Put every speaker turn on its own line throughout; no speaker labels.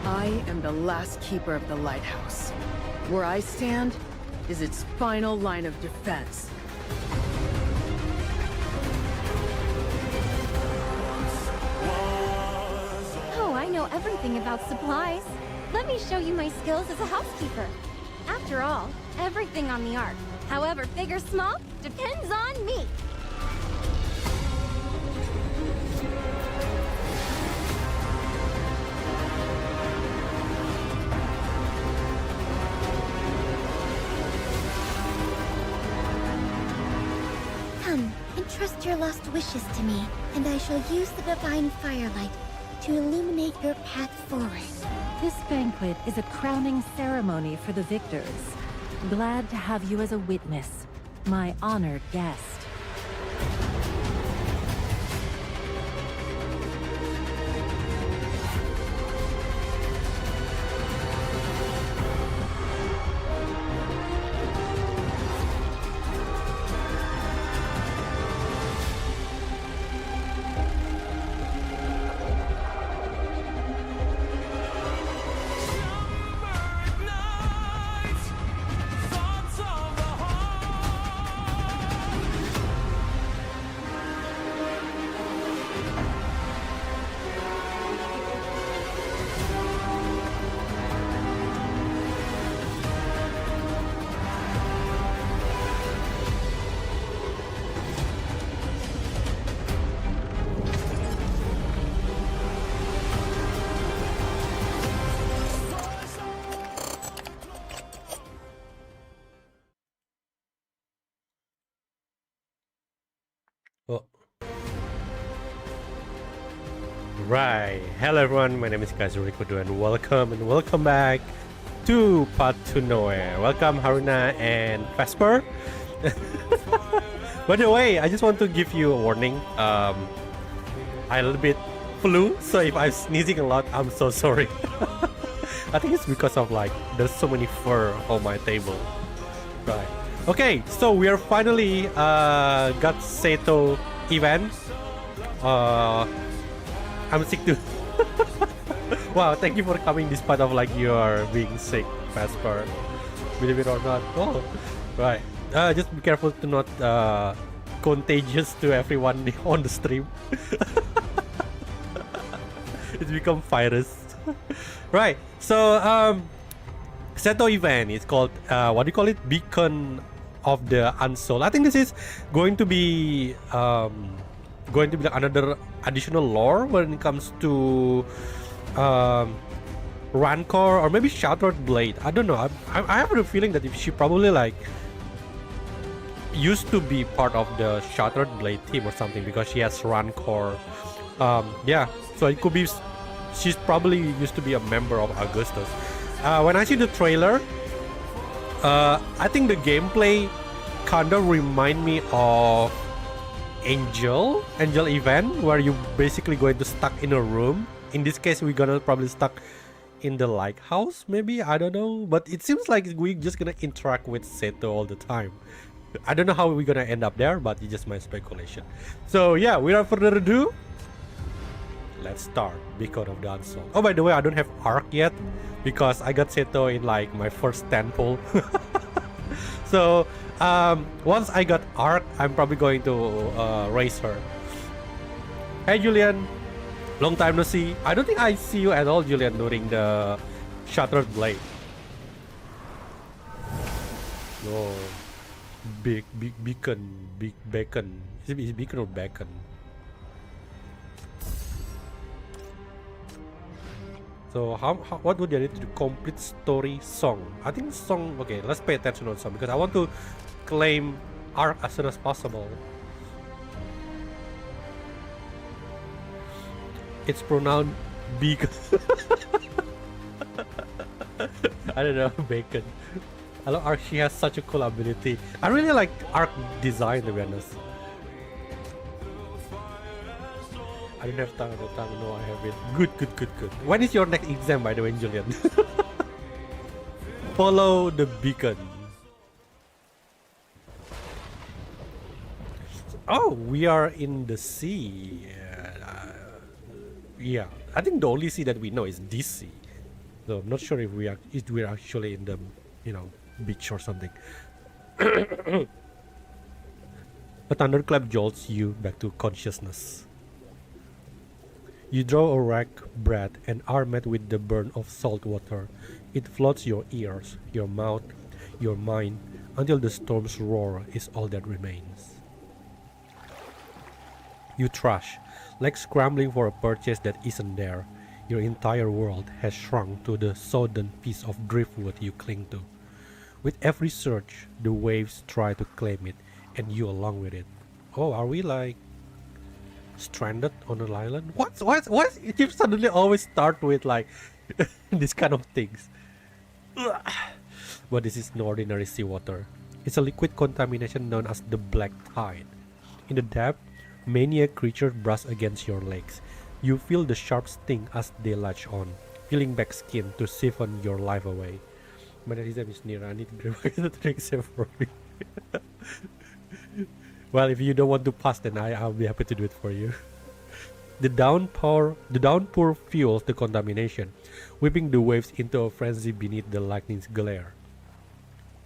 I am the last keeper of the lighthouse. Where I stand is its final line of defense.
Oh, I know everything about supplies. Let me show you my skills as a housekeeper. After all, everything on the Ark, however big or small, depends on me. Come, entrust your lost wishes to me, and I shall use the divine firelight to illuminate your path forward.
This banquet is a crowning ceremony for the victors. Glad to have you as a witness, my honored guest.
Oh. Right. Hello everyone, my name is Kazurikodo and welcome back to Path to Nowhere. Welcome Haruna and Vesper. By the way, I just want to give you a warning. I'm a little bit flu, so if I'm sneezing a lot, I'm so sorry. I think it's because of like there's so many fur on my table. Right. Okay, so we are finally got Seto event. I'm sick too. Wow, thank you for coming despite of like you are being sick, Vesper. Believe it or not. Oh, right. Just be careful to not contagious to everyone on the stream. It's become virus. Right. So Seto event is called what do you call it? Beacon of the Unsouled. I think this is going to be like another additional lore when it comes to Rancor or maybe Shattered Blade. I don't know. I have a feeling that if she probably like used to be part of the Shattered Blade team or something because she has Rancor. Yeah, so it could be she's probably used to be a member of Augustus. When I see the trailer, I think the gameplay kind of remind me of Angel event, where you basically going to stuck in a room. In this case, we're gonna probably stuck in the lighthouse, maybe, I don't know. But it seems like we're just gonna interact with Seto all the time. I don't know how we're gonna end up there, but it's just my speculation. So yeah, without further ado, let's start Beacon of the Unsouled. Oh, by the way, I don't have Arc yet because I got Seto in like my first 10 pull. So once I got Arc, I'm probably going to raise her. Hey Julian, long time no see. I don't think I see you at all, Julian, during the Shattered Blade. Oh, big beacon, big bacon. Is it beacon or bacon? So what would I need to do? Complete story song. I think song. Okay, let's pay attention on song because I want to claim Arc as soon as possible. It's pronounced bacon. I don't know, bacon. I love Arc. She has such a cool ability. I really like Arc design, to be honest. I don't have time at the time. No, I have it. Good. When is your next exam, by the way, Julian? Follow the beacon. Oh, we are in the sea. Yeah, I think the only sea that we know is this sea. So I'm not sure if we're actually in the, you know, beach or something. A thunderclap jolts you back to consciousness. You draw a rack breath and are met with the burn of salt water. It floods your ears, your mouth, your mind, until the storm's roar is all that remains. You thrash, like scrambling for a purchase that isn't there. Your entire world has shrunk to the sodden piece of driftwood you cling to. With every surge, the waves try to claim it, and you along with it. Oh, are we like stranded on an island? What? You suddenly always start with like this kind of things. But this is no ordinary seawater. It's a liquid contamination known as the black tide. In the depth, maniac creatures brush against your legs. You feel the sharp sting as they latch on, peeling back skin to siphon your life away. My exam is near. I need to grab the drink for me. Well, if you don't want to pass, then I'll be happy to do it for you. The downpour fuels the contamination, whipping the waves into a frenzy beneath the lightning's glare.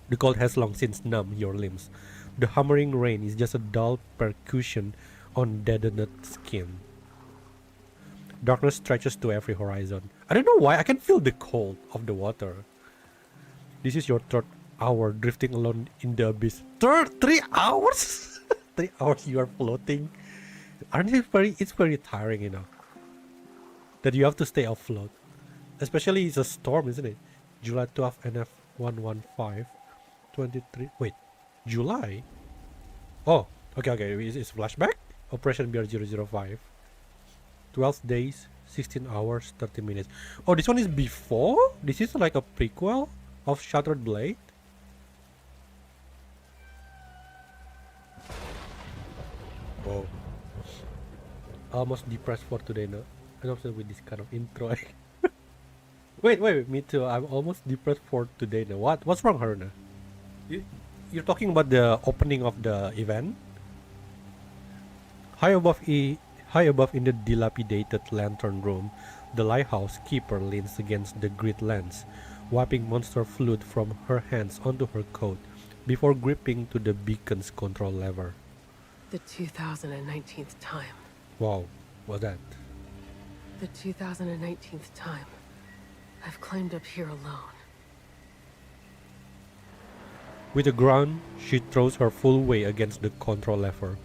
The cold has long since numbed your limbs. The hammering rain is just a dull percussion on deadened skin. Darkness stretches to every horizon. I don't know why, I can feel the cold of the water. This is your third hour drifting alone in the abyss. 3 hours? 3 hours you are floating? Aren't it it's very tiring, you know, that you have to stay afloat. Especially it's a storm, isn't it? July 12 NF115 23. Wait, July? Oh, okay. It's flashback? Operation BR005. 12 days, 16 hours, 30 minutes. Oh, this one is before? This is like a prequel of Shattered Blade? Whoa. Almost depressed for today now. I'm upset with this kind of intro. wait, me too. I'm almost depressed for today now. What's wrong, Haruna? You're talking about the opening of the event? High above in the dilapidated lantern room, the lighthouse keeper leans against the grid lens, wiping monster fluid from her hands onto her coat before gripping to the beacon's control lever.
The 2019th time.
Wow, what's that?
The 2019th time. I've climbed up here alone.
With a groan, she throws her full weight against the control lever,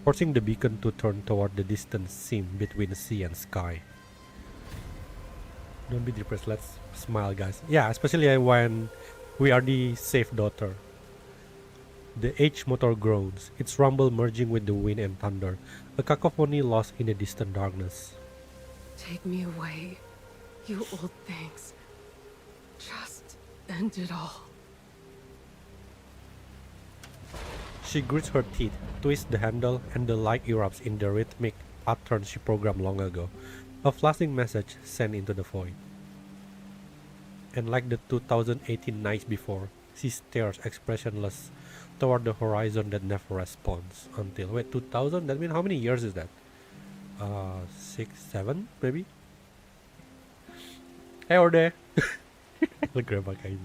forcing the beacon to turn toward the distant seam between sea and sky. Don't be depressed, let's smile, guys. Yeah, especially when we are the safe daughter. The H motor groans, its rumble merging with the wind and thunder, a cacophony lost in the distant darkness.
Take me away, you old things. Just end it all.
She grits her teeth, twists the handle, and the light erupts in the rhythmic pattern she programmed long ago, a flashing message sent into the void. And like the 2018 nights before, she stares expressionless toward the horizon that never responds until... Wait, 2000? That means how many years is that? 6, 7, maybe? Hey, Orde! Look at my guys.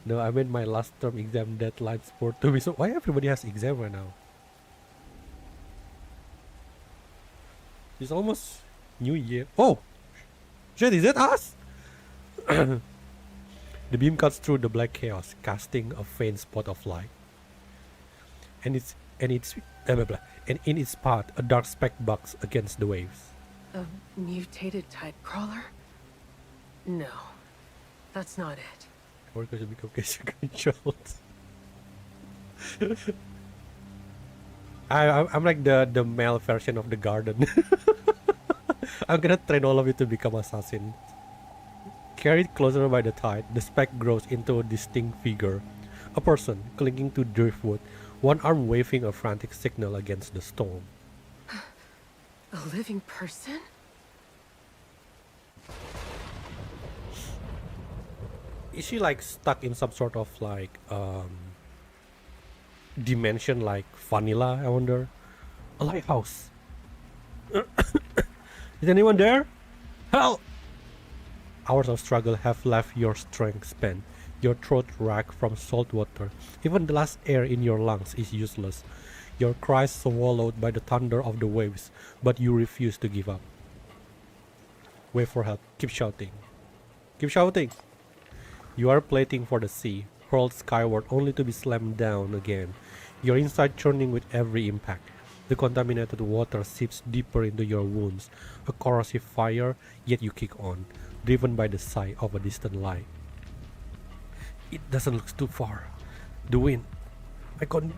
No, I mean my last term exam deadlines for 2 weeks. So why everybody has exam right now? It's almost New Year. Oh! Shit, is that us? The beam cuts through the black chaos, casting a faint spot of light. And in its path, a dark speck bucks against the waves.
A mutated tide crawler? No, that's not it.
Workers will become case controlled. I'm like the male version of the garden. I'm gonna train all of you to become assassins. Carried closer by the tide, the speck grows into a distinct figure. A person clinging to driftwood, one arm waving a frantic signal against the storm.
A living person?
Is she like stuck in some sort of like dimension like vanilla, I wonder? A lighthouse. Is anyone there? Help! Hours of struggle have left your strength spent, your throat racked from salt water. Even the last air in your lungs is useless. Your cries swallowed by the thunder of the waves, but you refuse to give up. Wait for help. Keep shouting. Keep shouting. You are plating for the sea, hurled skyward only to be slammed down again. Your inside churning with every impact. The contaminated water seeps deeper into your wounds, a corrosive fire, yet you kick on, driven by the sigh of a distant light. It doesn't look too far. The wind. I can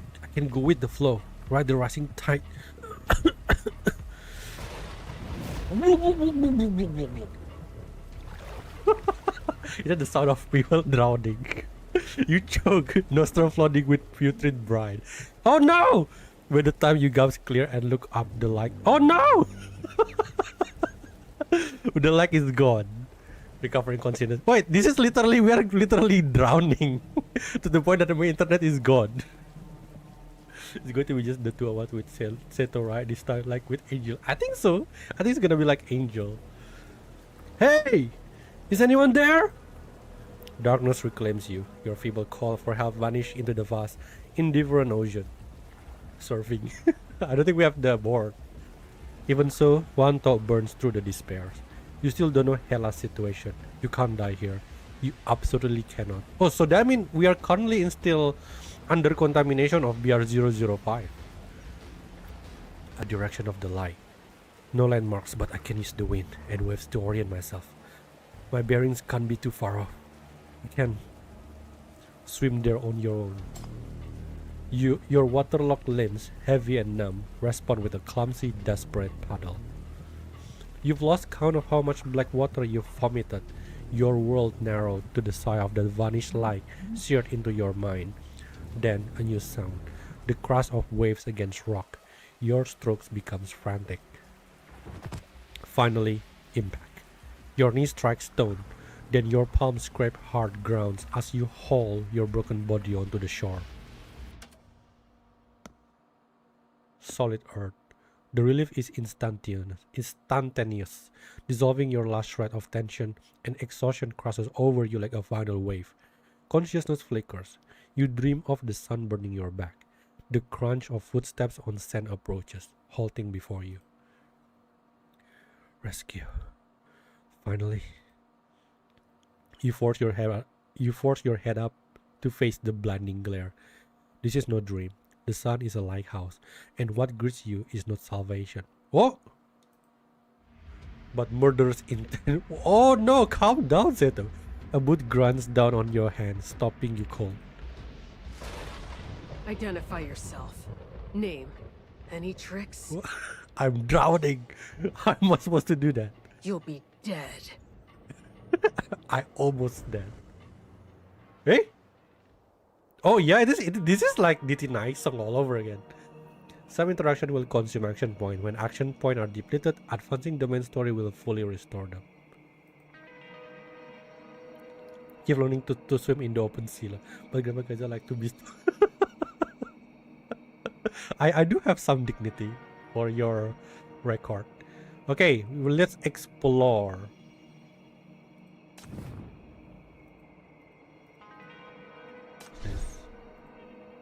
go with the flow, ride the rising tide. Is that the sound of people drowning? You choke, nostril flooding with putrid brine. Oh no! By the time you gasp clear and look up the light. Oh no! The light is gone. Recovering consciousness. Wait, this is literally, we are literally drowning. To the point that my internet is gone. It's going to be just the two of us with Seto, right? This time, like with Angel. I think so. I think it's gonna be like Angel. Hey! Is anyone there? Darkness reclaims you. Your feeble call for help vanish into the vast, indifferent ocean. Surfing. I don't think we have the board. Even so, one thought burns through the despair. You still don't know Hella's situation. You can't die here. You absolutely cannot. Oh, so that means we are currently still under contamination of BR005. A direction of the light. No landmarks, but I can use the wind and waves to orient myself. My bearings can't be too far off. You can swim there on your own. Your waterlogged limbs, heavy and numb, respond with a clumsy, desperate paddle. You've lost count of how much black water you've vomited. Your world narrowed to the sight of the vanished light seared into your mind. Then a new sound, the crash of waves against rock. Your strokes becomes frantic. Finally, impact. Your knee strikes stone. Then your palms scrape hard ground as you haul your broken body onto the shore. Solid earth. The relief is instantaneous, dissolving your last shred of tension, and exhaustion crashes over you like a final wave. Consciousness flickers. You dream of the sun burning your back. The crunch of footsteps on sand approaches, halting before you. Rescue. Finally, you force your head up to face the blinding glare. This is no dream. The sun is a lighthouse, and what greets you is not salvation. Oh! But murderous intent. Oh no, calm down, Seto. A boot grunts down on your hand, stopping you cold.
Identify yourself. Name. Any tricks?
I'm drowning. How am I supposed to do that?
You'll be dead.
I almost dead. Hey? Oh yeah, this is like DT9 song all over again. Some interaction will consume action point. When action points are depleted, advancing the main story will fully restore them. Keep learning to swim in the open sea lah. But grandma guys like to be. I do have some dignity for your record. Okay, well, let's explore.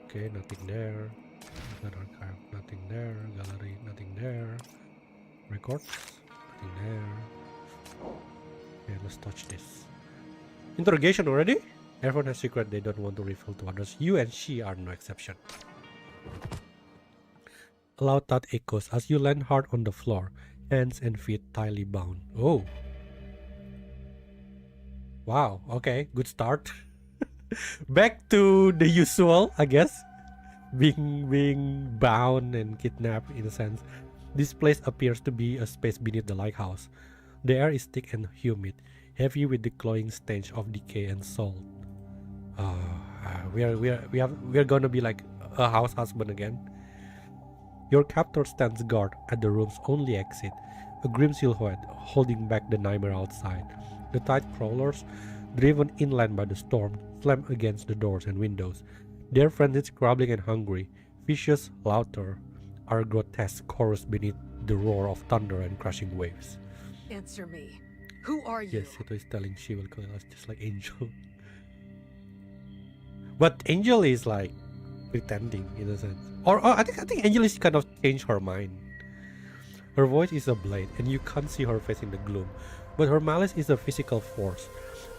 Okay, nothing there. Archive, nothing there. Gallery, nothing there. Records, nothing there. Okay, let's touch this. Interrogation already? Everyone has secret they don't want to reveal to others. You and she are no exception. A loud thud echoes as you land hard on the floor, hands and feet tightly bound. Oh. Wow, okay, good start. Back to the usual, I guess. Being bound and kidnapped in a sense. This place appears to be a space beneath the lighthouse. The air is thick and humid, heavy with the cloying stench of decay and salt. We are gonna be like a house husband again. Your captor stands guard at the room's only exit, a grim silhouette holding back the nightmare outside. The tide crawlers, driven inland by the storm, slam against the doors and windows. Their frenzied scrabbling and hungry, vicious laughter are a grotesque chorus beneath the roar of thunder and crashing waves.
Answer me. Who are you?
Yes, Seto is telling she will kill us just like Angel. But Angel is like pretending in a sense. Or I think Angel is kind of changed her mind. Her voice is a blade and you can't see her face in the gloom. But her malice is a physical force.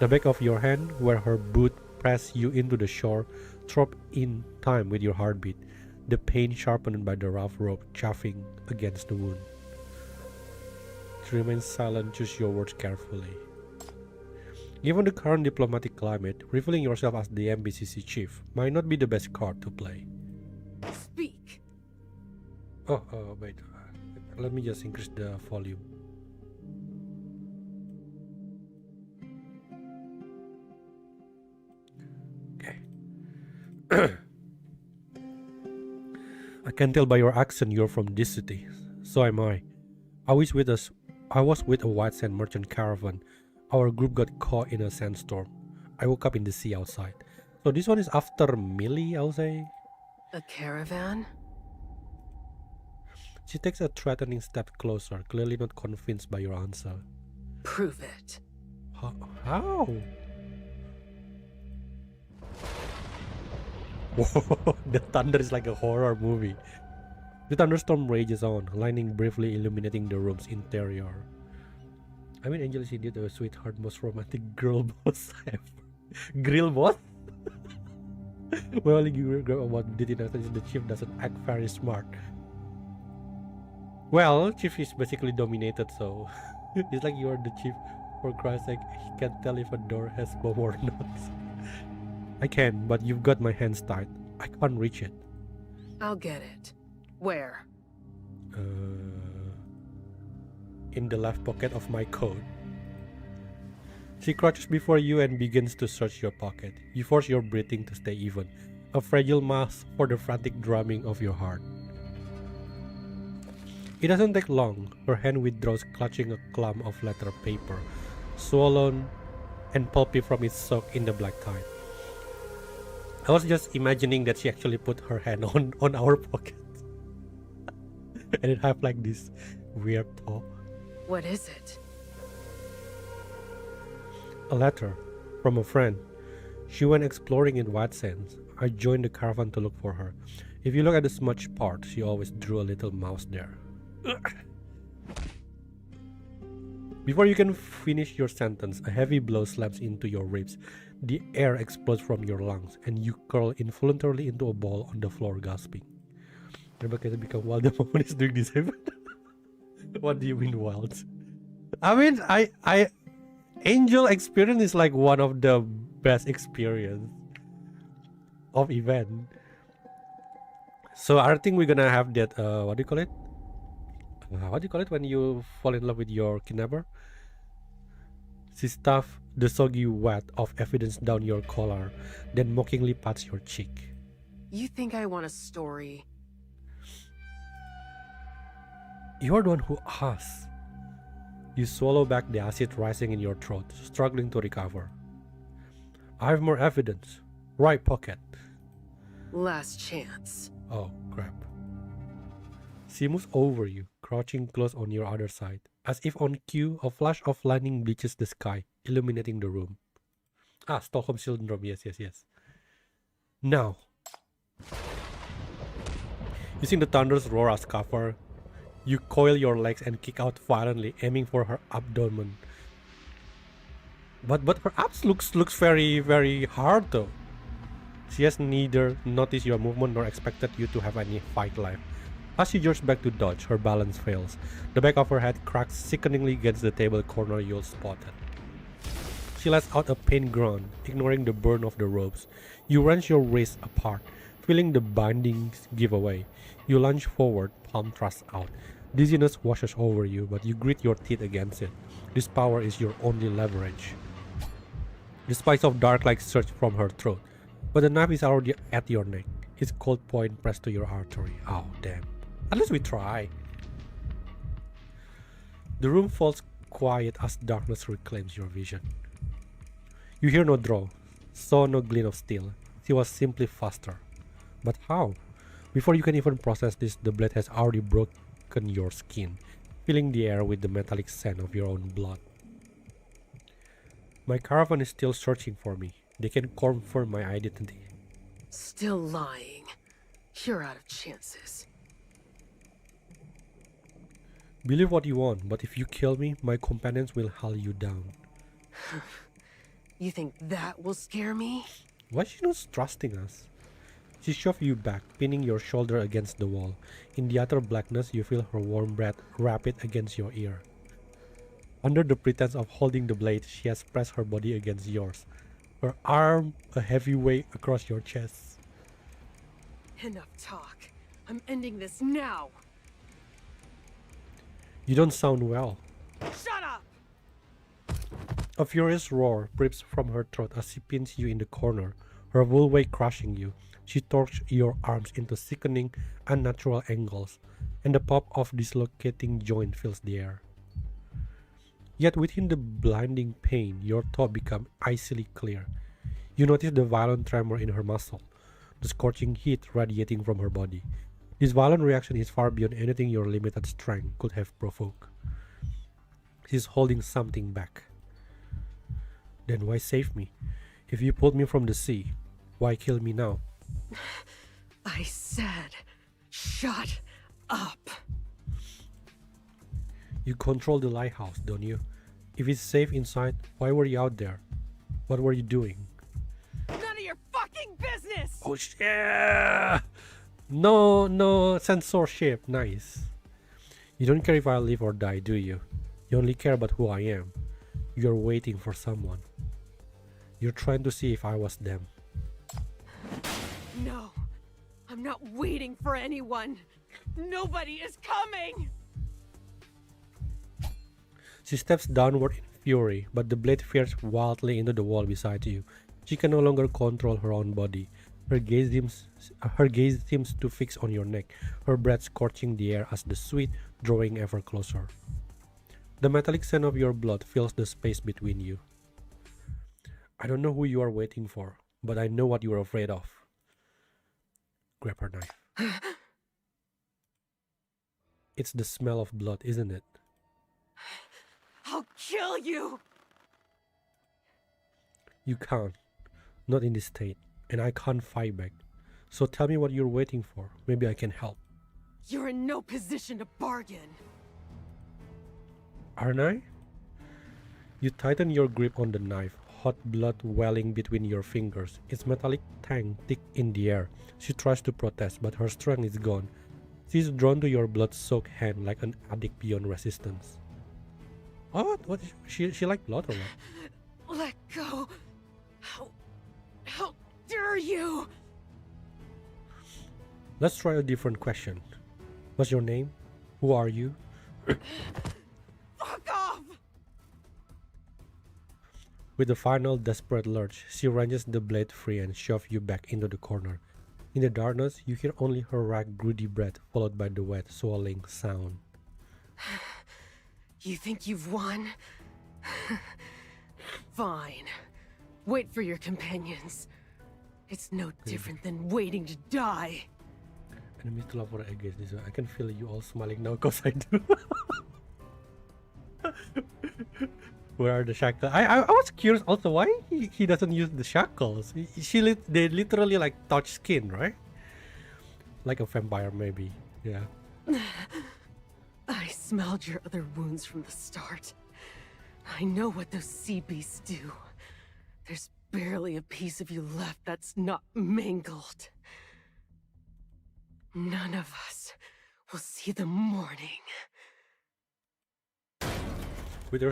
The back of your hand where her boot press you into the shore, throb in time with your heartbeat. The pain sharpened by the rough rope chafing against the wound. To remain silent, choose your words carefully. Given the current diplomatic climate, revealing yourself as the MBCC chief might not be the best card to play.
Speak.
Oh, wait. Let me just increase the volume. Okay. I can tell by your accent you're from this city. So am I. I was with a white sand merchant caravan. Our group got caught in a sandstorm. I woke up in the sea outside. So this one is after Millie, I'll say.
A caravan?
She takes a threatening step closer, clearly not convinced by your answer.
Prove it.
How? Whoa, the thunder is like a horror movie. The thunderstorm rages on, lightning briefly illuminating the room's interior. I mean, Angel is indeed a sweetheart, most romantic girl boss ever. Grill boss? Well, you regret about did it the chief doesn't act very smart. Well, chief is basically dominated, so it's like you're the chief. For Christ's sake, he can't tell if a door has bomb or not. I can, but you've got my hands tied. I can't reach it.
I'll get it. Where?
In the left pocket of my coat. She crouches before you and begins to search your pocket. You force your breathing to stay even, a fragile mask for the frantic drumming of your heart. It doesn't take long. Her hand withdraws, clutching a clump of letter paper, swollen and pulpy from its soak in the black tide. I was just imagining that she actually put her hand on our pocket. And it have like this weird thought.
What is it?
A letter from a friend. She went exploring in White Sands. I joined the caravan to look for her. If you look at the smudged part, she always drew a little mouse there. Before you can finish your sentence, a heavy blow slams into your ribs. The air explodes from your lungs, and you curl involuntarily into a ball on the floor, gasping. Rebecca has become wild the moment is doing this. What do you mean wild? I mean, I Angel experience is like one of the best experience of event. So I think we're gonna have that. What do you call it? What do you call it when you fall in love with your kidnapper? She stuffs the soggy wet of evidence down your collar, then mockingly pats your cheek.
You think I want a story?
You're the one who asks. You swallow back the acid rising in your throat, struggling to recover. I have more evidence. Right pocket.
Last chance.
Oh, crap. She moves over you, crouching close on your other side. As if on cue, a flash of lightning bleaches the sky, illuminating the room. Ah, Stockholm Syndrome, yes. Now. Using the thunder's roar as cover, you coil your legs and kick out violently, aiming for her abdomen. But her abs looks very, very hard though. She has neither noticed your movement nor expected you to have any fight life. As she jerks back to dodge, her balance fails. The back of her head cracks sickeningly against the table corner you spotted. She lets out a pained groan, ignoring the burn of the ropes. You wrench your wrists apart, feeling the bindings give away. You lunge forward, palm thrust out. Dizziness washes over you, but you grit your teeth against it. This power is your only leverage. The spikes of dark light surge from her throat, but the knife is already at your neck. Its cold point pressed to your artery. Oh, damn. At least we try. The room falls quiet as darkness reclaims your vision. You hear no draw, saw no glint of steel. She was simply faster. But how? Before you can even process this, the blade has already broken your skin, filling the air with the metallic scent of your own blood. My caravan is still searching for me. They can confirm my identity.
Still lying. You're out of chances.
Believe what you want, but if you kill me, my companions will hull you down.
You think that will scare me?
Why is she not trusting us? She shoved you back, pinning your shoulder against the wall. In the utter blackness, you feel her warm breath wrap it against your ear. Under the pretense of holding the blade, she has pressed her body against yours. Her arm a heavy weight across your chest.
Enough talk. I'm ending this now.
You don't sound well.
Shut up!
A furious roar breaks from her throat as she pins you in the corner, her full weight crushing you. She torques your arms into sickening, unnatural angles, and the pop of dislocating joint fills the air. Yet within the blinding pain, your thought becomes icily clear. You notice the violent tremor in her muscle, the scorching heat radiating from her body. This violent reaction is far beyond anything your limited strength could have provoked. She's holding something back. Then why save me? If you pulled me from the sea, why kill me now?
I said, shut up.
You control the lighthouse, don't you? If it's safe inside, why were you out there? What were you doing?
None of your fucking business!
Oh shit! No censorship. Nice. You don't care if I live or die, do you? You only care about who I am. You're waiting for someone. You're trying to see if I was them.
No, I'm not waiting for anyone. Nobody is coming!
She steps downward in fury, but the blade veers wildly into the wall beside you. She can no longer control her own body. Her gaze seems to fix on your neck, her breath scorching the air as the sweat drawing ever closer. The metallic scent of your blood fills the space between you. I don't know who you are waiting for, but I know what you are afraid of. Grab her knife. It's the smell of blood, isn't it?
I'll kill you!
You can't. Not in this state. And I can't fight back. So tell me what you're waiting for. Maybe I can help.
You're in no position to bargain.
Aren't I? You tighten your grip on the knife, hot blood welling between your fingers, its metallic tang thick in the air. She tries to protest, but her strength is gone. She's drawn to your blood-soaked hand like an addict beyond resistance. What? She like blood or what?
Let go. How dare you?
Let's try a different question. What's your name? Who are you?
Fuck off!
With a final desperate lurch, she wrenches the blade free and shoves you back into the corner. In the darkness, you hear only her ragged, gritty breath followed by the wet, swallowing sound.
You think you've won? Fine. Wait for your companions. It's no different than waiting to die.
Enemies to love against this one. I can feel you all smiling now because I do. Where are the shackles? I was curious also why he doesn't use the shackles. They literally like touch skin, right? Like a vampire maybe. Yeah.
I smelled your other wounds from the start. I know what those sea beasts do. There's barely a piece of you left that's not mangled. None of us will see the morning.
With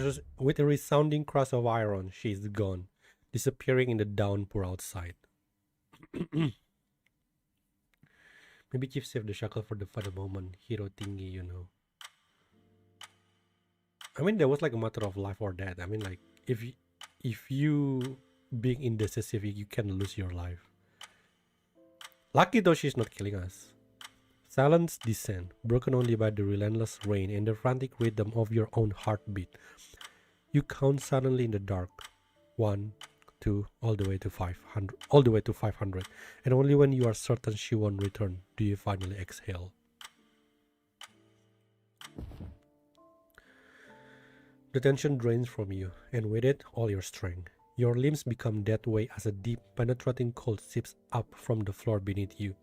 a resounding crash of iron, she is gone, disappearing in the downpour outside. Maybe Chief saved the shackle for the moment, hero thingy, you know. I mean, there was like a matter of life or death. I mean, like, if you being indecisive, you can lose your life. Lucky though she's not killing us. Silence descends, broken only by the relentless rain and the frantic rhythm of your own heartbeat. You count suddenly in the dark. 1, 2, all the way to 500. And only when you are certain she won't return do you finally exhale. The tension drains from you, and with it, all your strength. Your limbs become dead weight as a deep, penetrating cold seeps up from the floor beneath you.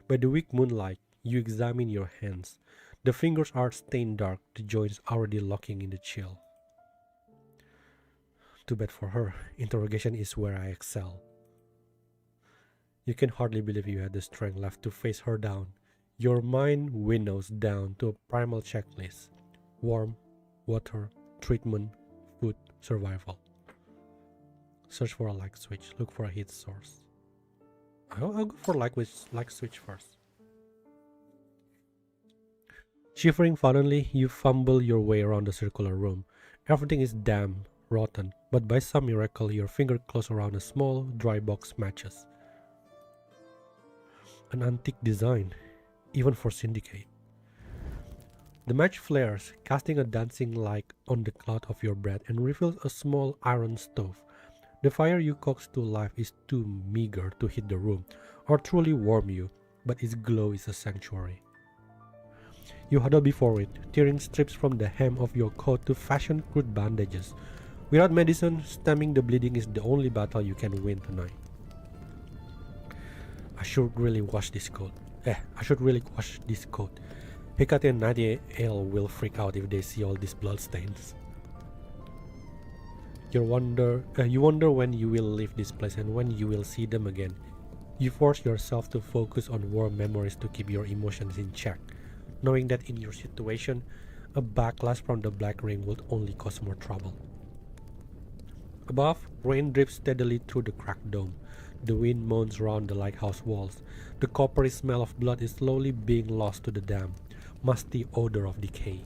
By the weak moonlight, you examine your hands. The fingers are stained dark, the joints already locking in the chill. Too bad for her. Interrogation is where I excel. You can hardly believe you had the strength left to face her down. Your mind winnows down to a primal checklist. Warmth, water, treatment, food, survival. Search for a light switch. Look for a heat source. I'll go for light switch first. Shivering violently, you fumble your way around the circular room. Everything is damp, rotten, but by some miracle your finger closes around a small, dry box matches. An antique design, even for Syndicate. The match flares, casting a dancing light on the cloud of your breath and reveals a small iron stove. The fire you coax to life is too meager to heat the room or truly warm you, but its glow is a sanctuary. You huddle before it, tearing strips from the hem of your coat to fashion crude bandages. Without medicine, stemming the bleeding is the only battle you can win tonight. I should really wash this coat. Hecate and Nightingale will freak out if they see all these bloodstains. You wonder when you will leave this place and when you will see them again. You force yourself to focus on warm memories to keep your emotions in check, knowing that in your situation, a backlash from the Black Ring would only cause more trouble. Above, rain drips steadily through the cracked dome. The wind moans round the lighthouse walls. The coppery smell of blood is slowly being lost to the damp, musty odor of decay.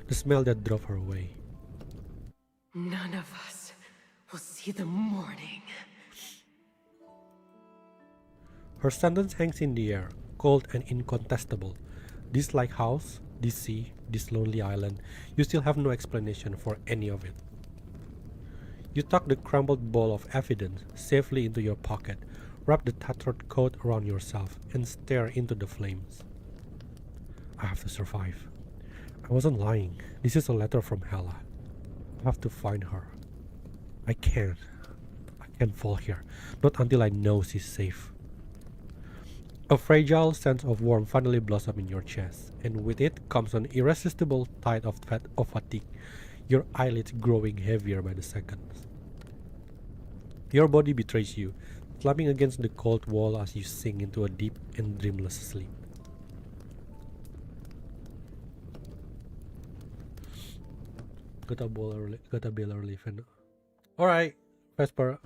The smell that drove her away.
None of us will see the morning.
Her sentence hangs in the air, cold and incontestable. This lighthouse, this sea, this lonely island, you still have no explanation for any of it. You tuck the crumpled ball of evidence safely into your pocket, wrap the tattered coat around yourself, and stare into the flames. I have to survive. I wasn't lying. This is a letter from Hela. I have to find her. I can't fall here. Not until I know she's safe. A fragile sense of warmth finally blossoms in your chest, and with it comes an irresistible tide of fatigue, your eyelids growing heavier by the seconds. Your body betrays you, slapping against the cold wall as you sink into a deep and dreamless sleep. Gotta be early. Alright, Vesper.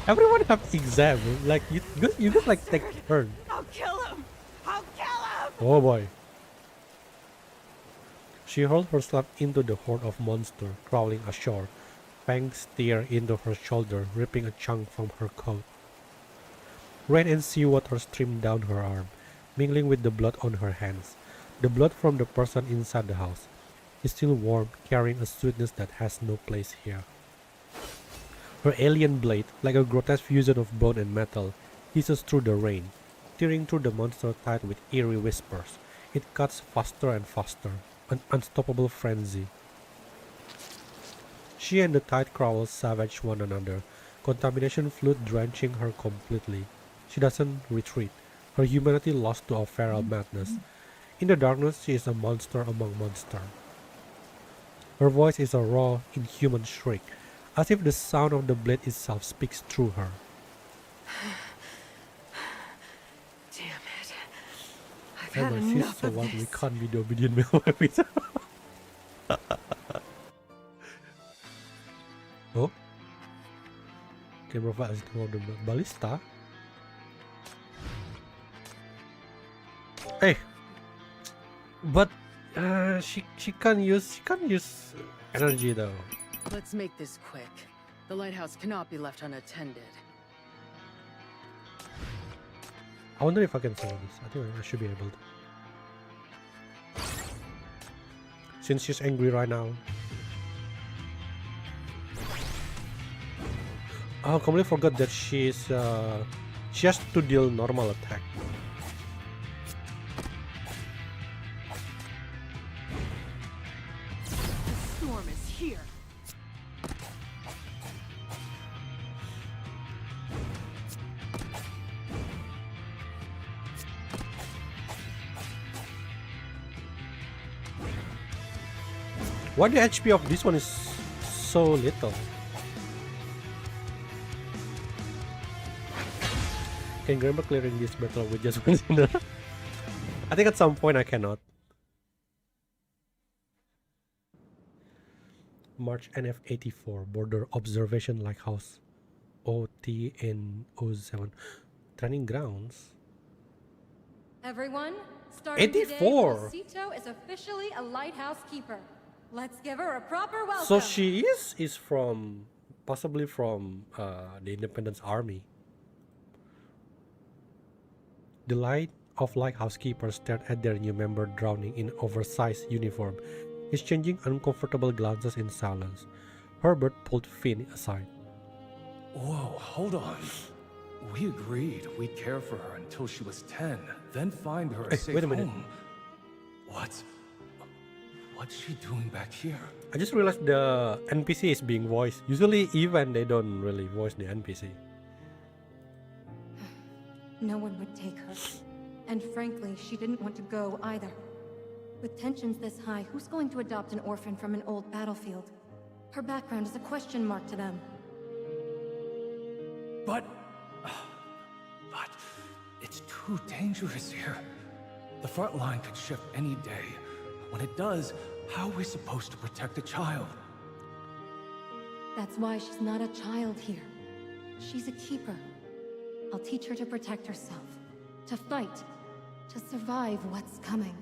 Everyone have exam. Like you just like take turn.
I'll kill him! I'll kill him!
Oh boy. She hurled herself into the horde of monsters crawling ashore. Fangs tear into her shoulder, ripping a chunk from her coat. Rain and seawater stream down her arm, mingling with the blood on her hands. The blood from the person inside the house. Is still warm, carrying a sweetness that has no place here. Her alien blade, like a grotesque fusion of bone and metal, hisses through the rain, tearing through the monster tide with eerie whispers. It cuts faster and faster, an unstoppable frenzy. She and the tide crawls savage one another, contamination fluid drenching her completely. She doesn't retreat, her humanity lost to a feral madness. In the darkness, she is a monster among monsters. Her voice is a raw, inhuman shriek, as if the sound of the blade itself speaks through her.
Damn it. I've
And
had
my fist
enough
so
of
what we
this.
can't be the obedient male weapons. Oh? Can provide us for the ballista. Hey! But she can't use energy though.
Let's make this quick. The lighthouse cannot be left unattended.
I wonder if I can solve this. I think I should be able to. Since she's angry right now. Oh, I completely forgot that she has to deal normal attack. Why the HP of this one is so little? Can Grammer clearing this battle with just one sinner? I think at some point I cannot. March NF84 Border Observation Lighthouse OTN07 Training Grounds.
Everyone, starting
84.
today, Cito is officially a lighthouse keeper. Let's give her a proper welcome.
So she is from possibly from the Independence Army. The light of lighthouse keepers stared at their new member drowning in oversized uniform, exchanging uncomfortable glances in silence. Herbert pulled Finn aside.
Whoa, hold on. We agreed we'd care for her until she was 10, then find her a safe
wait a minute.
home. What's she doing back here?
I just realized the NPC is being voiced. Usually even they don't really voice the NPC.
No one would take her. And frankly, she didn't want to go either. With tensions this high, who's going to adopt an orphan from an old battlefield? Her background is a question mark to them.
But it's too dangerous here. The front line could shift any day. When it does, how are we supposed to protect a child?
That's why she's not a child here. She's a keeper. I'll teach her to protect herself, to fight, to survive what's coming.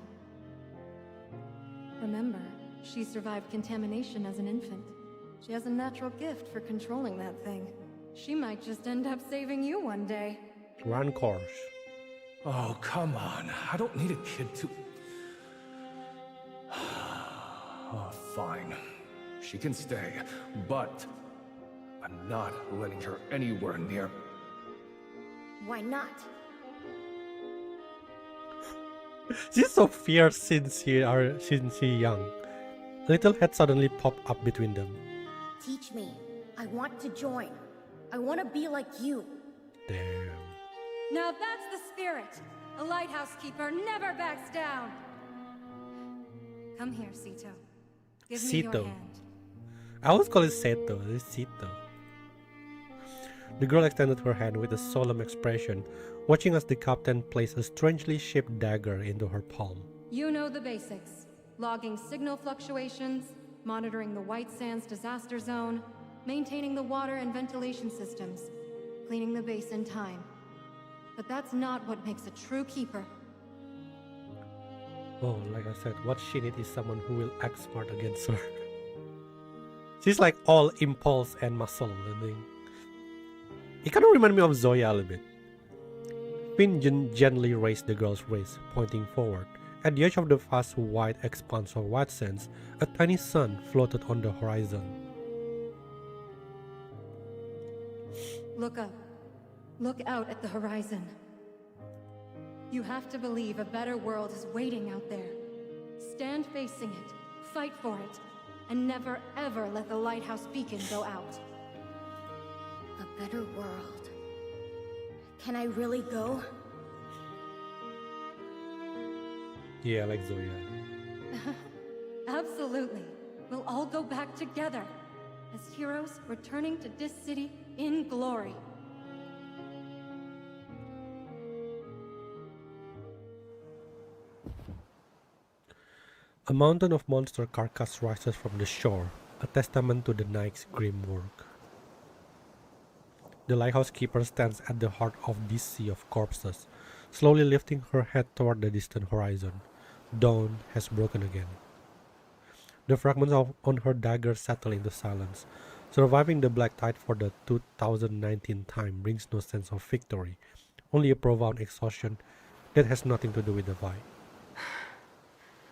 Remember, she survived contamination as an infant. She has a natural gift for controlling that thing. She might just end up saving you one day.
Run course.
Oh, come on. I don't need a kid to... Oh, fine. She can stay, but I'm not letting her anywhere near...
Why not?
She's so fierce since she young. Little head suddenly popped up between them.
Teach me. I want to join. I want to be like you.
Damn.
Now that's the spirit. A lighthouse keeper never backs down. Come here, Cito. Give me your
Cito.
hand.
I always call it Seto. It's Cito. The girl extended her hand with a solemn expression, watching as the captain placed a strangely shaped dagger into her palm.
You know the basics. Logging signal fluctuations, monitoring the White Sands disaster zone, maintaining the water and ventilation systems, cleaning the base in time. But that's not what makes a true keeper.
Oh, like I said, what she needs is someone who will act smart against her. She's like all impulse and muscle, I think. It kind of reminded me of Zoya a little bit. Finn gently raised the girl's wrist, pointing forward. At the edge of the vast white expanse of White Sands, a tiny sun floated on the horizon.
Look up. Look out at the horizon. You have to believe a better world is waiting out there. Stand facing it, fight for it, and never ever let the lighthouse beacon go out.
A better world. Can I really go?
Yeah, like Zoya.
Absolutely. We'll all go back together as heroes returning to this city in glory.
A mountain of monster carcass rises from the shore, a testament to the night's grim work. The lighthouse keeper stands at the heart of this sea of corpses, slowly lifting her head toward the distant horizon. Dawn has broken again. The fragments on her dagger settle into silence. Surviving the black tide for the 2019 time brings no sense of victory, only a profound exhaustion that has nothing to do with the vibe.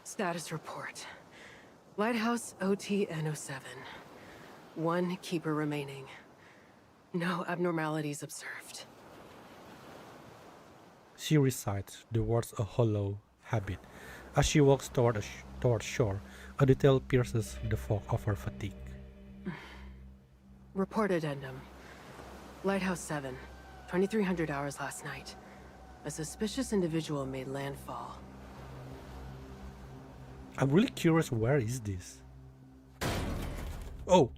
Status report. Lighthouse OTN07. 1 keeper remaining. No abnormalities observed.
She recites the words a hollow habit. As she walks toward shore, a detail pierces the fog of her fatigue.
Report addendum. Lighthouse 7. 2300 hours last night. A suspicious individual made landfall.
I'm really curious, where is this? Oh.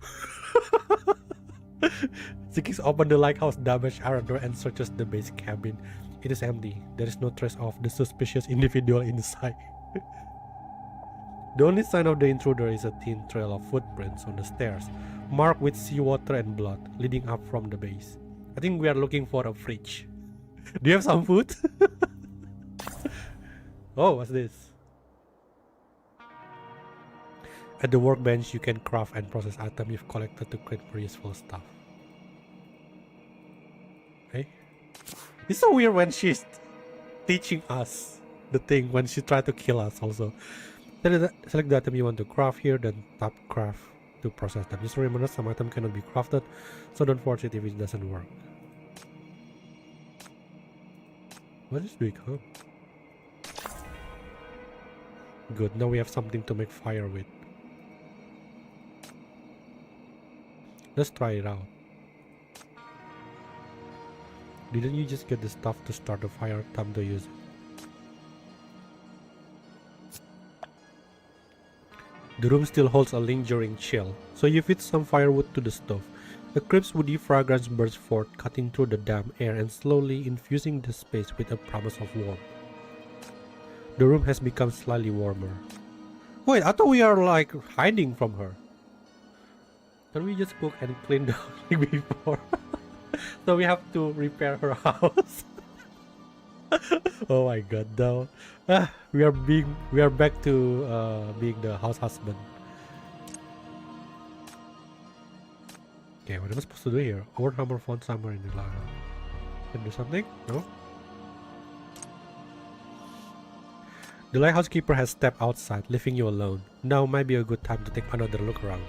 The kicks open the lighthouse damaged iron door and searches the base cabin. It is empty. There is no trace of the suspicious individual inside. The only sign of the intruder is a thin trail of footprints on the stairs, marked with seawater and blood, leading up from the base. I think we are looking for a fridge. Do you have some food? Oh, what's this? At the workbench, you can craft and process items you've collected to create more useful stuff. Hey, it's so weird when she's teaching us the thing when she tried to kill us. Also, select the item you want to craft here, then tap craft to process them. Just remember, some item cannot be crafted, so don't force it if it doesn't work. What is doing, huh? Good, now we have something to make fire with. Let's try it out. Didn't you just get the stuff to start a fire? Time to use it. The room still holds a lingering chill, so you feed some firewood to the stove. A crisp woody fragrance bursts forth, cutting through the damp air and slowly infusing the space with a promise of warmth. The room has become slightly warmer. Wait, I thought we are like hiding from her. Can we just cook and clean the house like before? So we have to repair her house. Oh my god, no. We are back to being the house husband. Okay, what am I supposed to do here? Our hammer found somewhere in the lava. Can do something? No? The lighthouse keeper has stepped outside, leaving you alone. Now might be a good time to take another look around.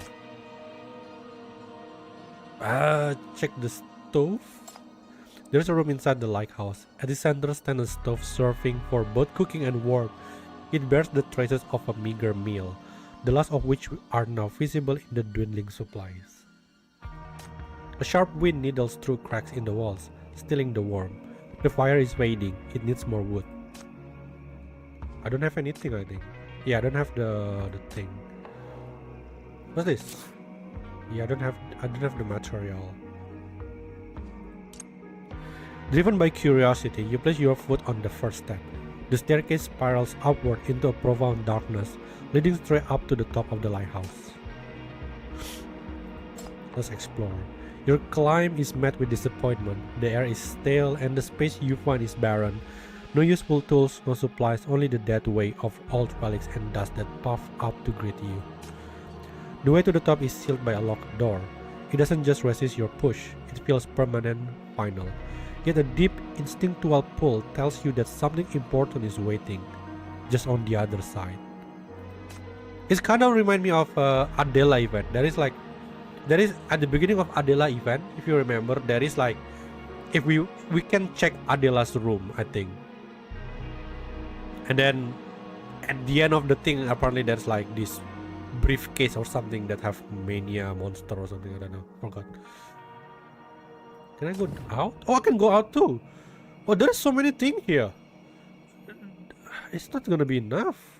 Check the stove. There's a room inside the lighthouse. At the center stands a stove serving for both cooking and warmth. It bears the traces of a meager meal, the last of which are now visible in the dwindling supplies. A sharp wind needles through cracks in the walls, stealing the warmth. The fire is fading. It needs more wood. I don't have anything, I think. Yeah, I don't have the thing. What's this? Yeah, I don't have the material. Driven by curiosity, you place your foot on the first step. The staircase spirals upward into a profound darkness, leading straight up to the top of the lighthouse. Let's explore. Your climb is met with disappointment. The air is stale and the space you find is barren. No useful tools, no supplies, only the dead weight of old relics and dust that puff up to greet you. The way to the top is sealed by a locked door. It doesn't just resist your push, it feels permanent, final. Yet a deep, instinctual pull tells you that something important is waiting, just on the other side. It kind of reminds me of Adela event. There is at the beginning of Adela event, if you remember, there is like, if we can check Adela's room, I think. And then at the end of the thing, apparently there's like this briefcase or something that have mania monster or something. I don't know. Forgot. Can I go out? Oh, I can go out too. Oh, there's so many things here. It's not gonna be enough.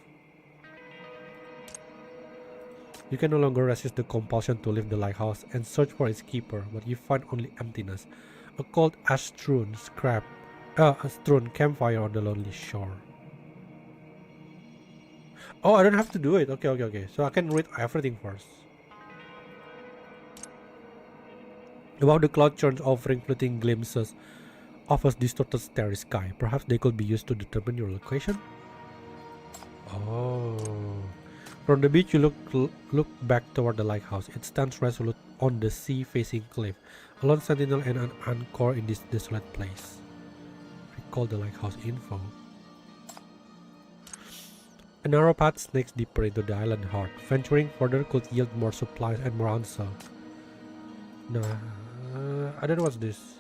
You can no longer resist the compulsion to leave the lighthouse and search for its keeper, but you find only emptiness. A cold ash-strewn campfire on the lonely shore. Oh, I don't have to do it. Okay. So I can read everything first. Above the cloud churns offering fleeting glimpses of a distorted starry sky. Perhaps they could be used to determine your location? Oh. From the beach you look back toward the lighthouse. It stands resolute on the sea-facing cliff, a lone sentinel and an anchor in this desolate place. Recall the lighthouse info. A narrow path snakes deeper into the island heart. Venturing further could yield more supplies and more answer. Nah, I don't know what's this.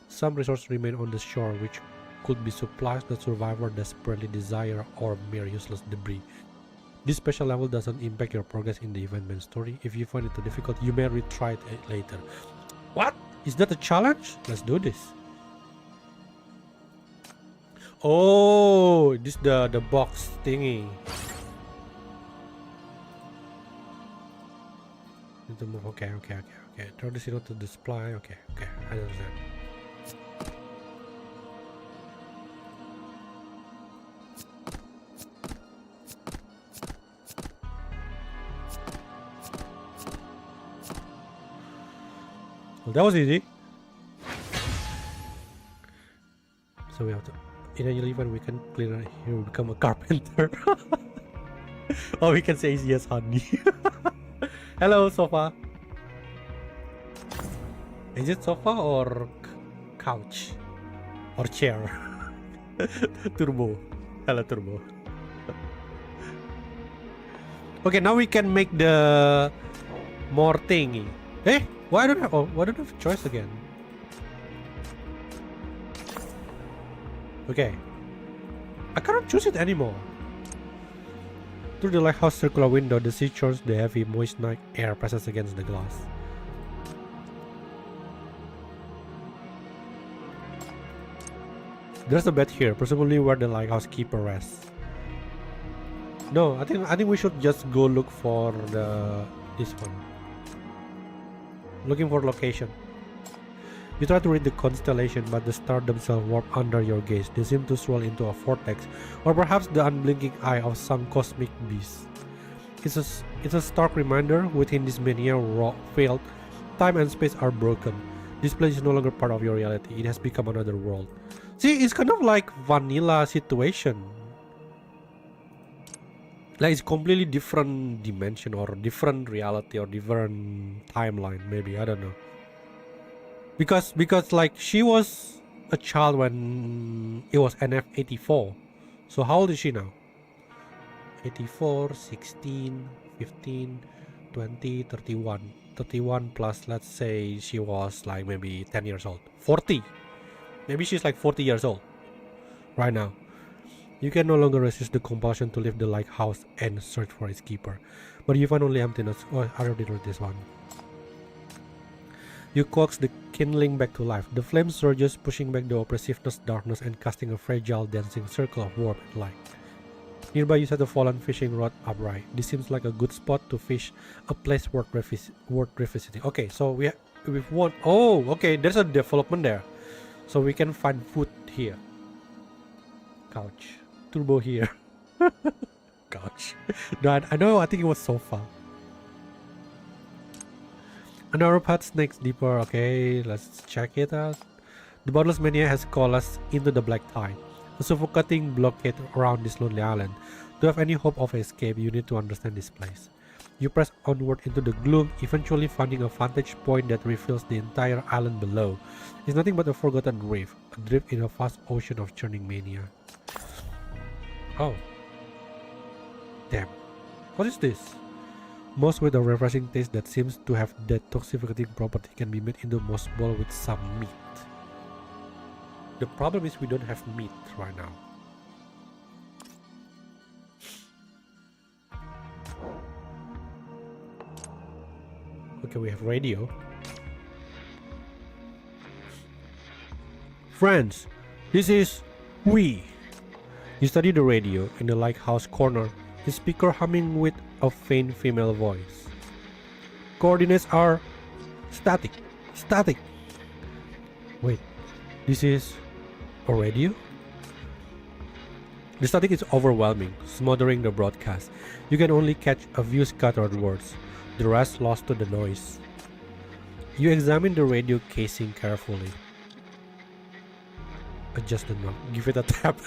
Some resources remain on the shore, which could be supplies that survivors desperately desire or mere useless debris. This special level doesn't impact your progress in the event main story. If you find it too difficult, you may retry it later. What? Is that a challenge? Let's do this. Oh, this the box thingy. to move. Okay. Turn the signal to display. Okay. I understand. Well, that was easy. So we have to. In a when we can clear it here, we become a carpenter. All we can say is yes, honey. Hello, sofa. Is it sofa or couch or chair? Turbo. Hello, turbo. Okay, now we can make the more thingy. Eh? Why don't I? Oh, why don't I have a choice again? Okay. I cannot choose it anymore. Through the lighthouse circular window, the sea churns the heavy, moist night air presses against the glass. There's a bed here, presumably where the lighthouse keeper rests. No, I think we should just go look for this one. Looking for location. You try to read the constellation, but the stars themselves warp under your gaze. They seem to swirl into a vortex, or perhaps the unblinking eye of some cosmic beast. It's a stark reminder, within this mania failed, time and space are broken. This place is no longer part of your reality. It has become another world. See, it's kind of like vanilla situation. Like it's completely different dimension or different reality or different timeline, maybe, I don't know. Because like she was a child when it was NF84. So how old is she now? 84, 16, 15, 20, 31. 31 plus, let's say she was like maybe 10 years old. 40. Maybe she's like 40 years old right now. You can no longer resist the compulsion to leave the lighthouse and search for its keeper. But you find only emptiness. Oh, I already wrote this one. You coax the kindling back to life. The flame surges, pushing back the oppressiveness, darkness, and casting a fragile dancing circle of warmth and light. Nearby you set a fallen fishing rod upright. This seems like a good spot to fish, a place worth revisiting. Okay, so we've won. Oh, okay, there's a development there. So we can find food here. Couch. Turbo here. Couch. No, I know, I think it was sofa. Another path snakes deeper. Okay, let's check it out. The Boundless Mania has called us into the black tide, a suffocating blockade around this lonely island. To have any hope of escape, you need to understand this place. You press onward into the gloom, eventually finding a vantage point that reveals the entire island below. It's nothing but a forgotten reef, adrift in a vast ocean of churning mania. Oh. Damn. What is this? Moss with a refreshing taste that seems to have detoxificating property can be made into moss ball with some meat. The problem is we don't have meat right now. Okay, we have radio. Friends, this is We. You study the radio in the lighthouse corner, the speaker humming with a faint female voice. Coordinates are static. Wait, this is a radio? The static is overwhelming, smothering the broadcast. You can only catch a few scattered words, the rest lost to the noise. You examine the radio casing carefully. Adjust the knob, give it a tap.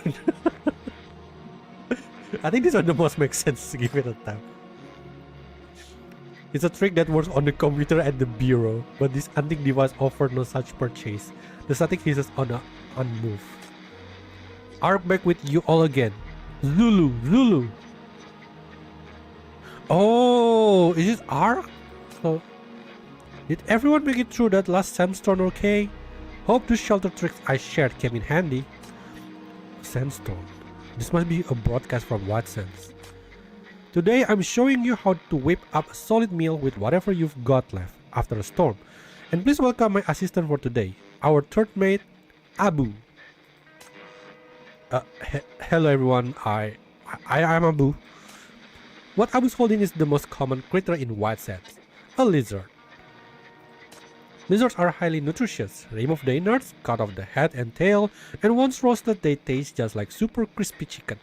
I think this one the most makes sense to give it a tap. It's a trick that works on the computer at the bureau, but this antique device offers no such purchase. The static hisses on a unmoved. Arc back with you all again. Zulu. Oh, is it Arc? So, did everyone make it through that last sandstorm okay? Hope the shelter tricks I shared came in handy. Sandstorm. This must be a broadcast from White Sands. Today I'm showing you how to whip up a solid meal with whatever you've got left after a storm. And please welcome my assistant for today, our third mate, Abu. Hello everyone, I am Abu. What Abu's holding is the most common critter in White Sands. a lizard. Lizards are highly nutritious. Remove the innards, cut off the head and tail, and once roasted they taste just like super crispy chicken.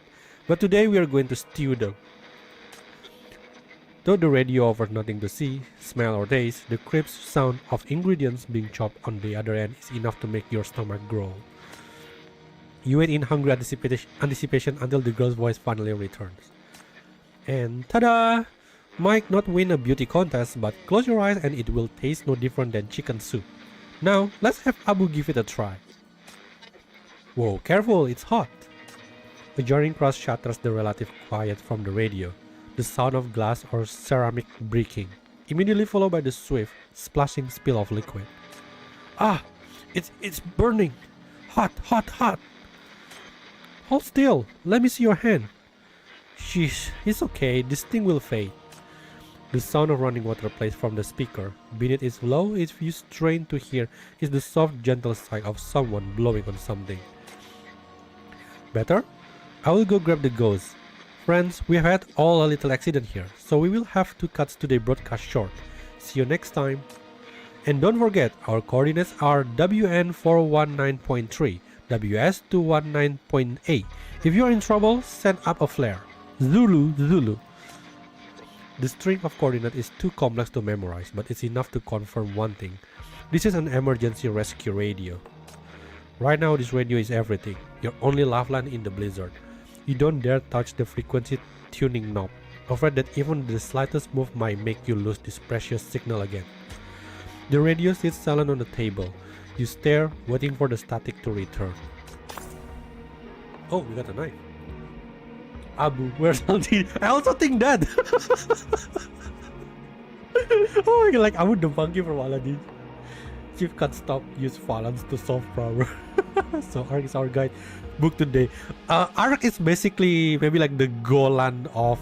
But today we are going to stew them. Though the radio offers nothing to see, smell or taste, the crisp sound of ingredients being chopped on the other end is enough to make your stomach growl. You wait in hungry anticipation until the girl's voice finally returns. And ta-da! Might not win a beauty contest, but close your eyes and it will taste no different than chicken soup. Now, let's have Abu give it a try. Whoa, careful, it's hot! A jarring crash shatters the relative quiet from the radio. The sound of glass or ceramic breaking, immediately followed by the swift, splashing spill of liquid. Ah! It's burning! Hot, hot, hot! Hold still, let me see your hand. Sheesh, it's okay, this thing will fade. The sound of running water plays from the speaker. Beneath its flow, if you strain to hear, is the soft, gentle sigh of someone blowing on something. Better? I will go grab the gauze. Friends, we have had all a little accident here, so we will have to cut today's broadcast short. See you next time. And don't forget, our coordinates are WN419.3, WS219.8. If you are in trouble, send up a flare. Zulu, Zulu. The string of coordinates is too complex to memorize, but it's enough to confirm one thing. This is an emergency rescue radio. Right now, this radio is everything, your only lifeline in the blizzard. You don't dare touch the frequency tuning knob, afraid that even the slightest move might make you lose this precious signal again. The radio sits silent on the table. You stare, waiting for the static to return. Oh, we got a knife. Abu, where's Aldi? I also think that! Oh my god, like Abu the monkey from Aladdin. Chief can't stop, use balance to solve problem. So Ark is our guide book today. Ark is basically maybe like the Golan of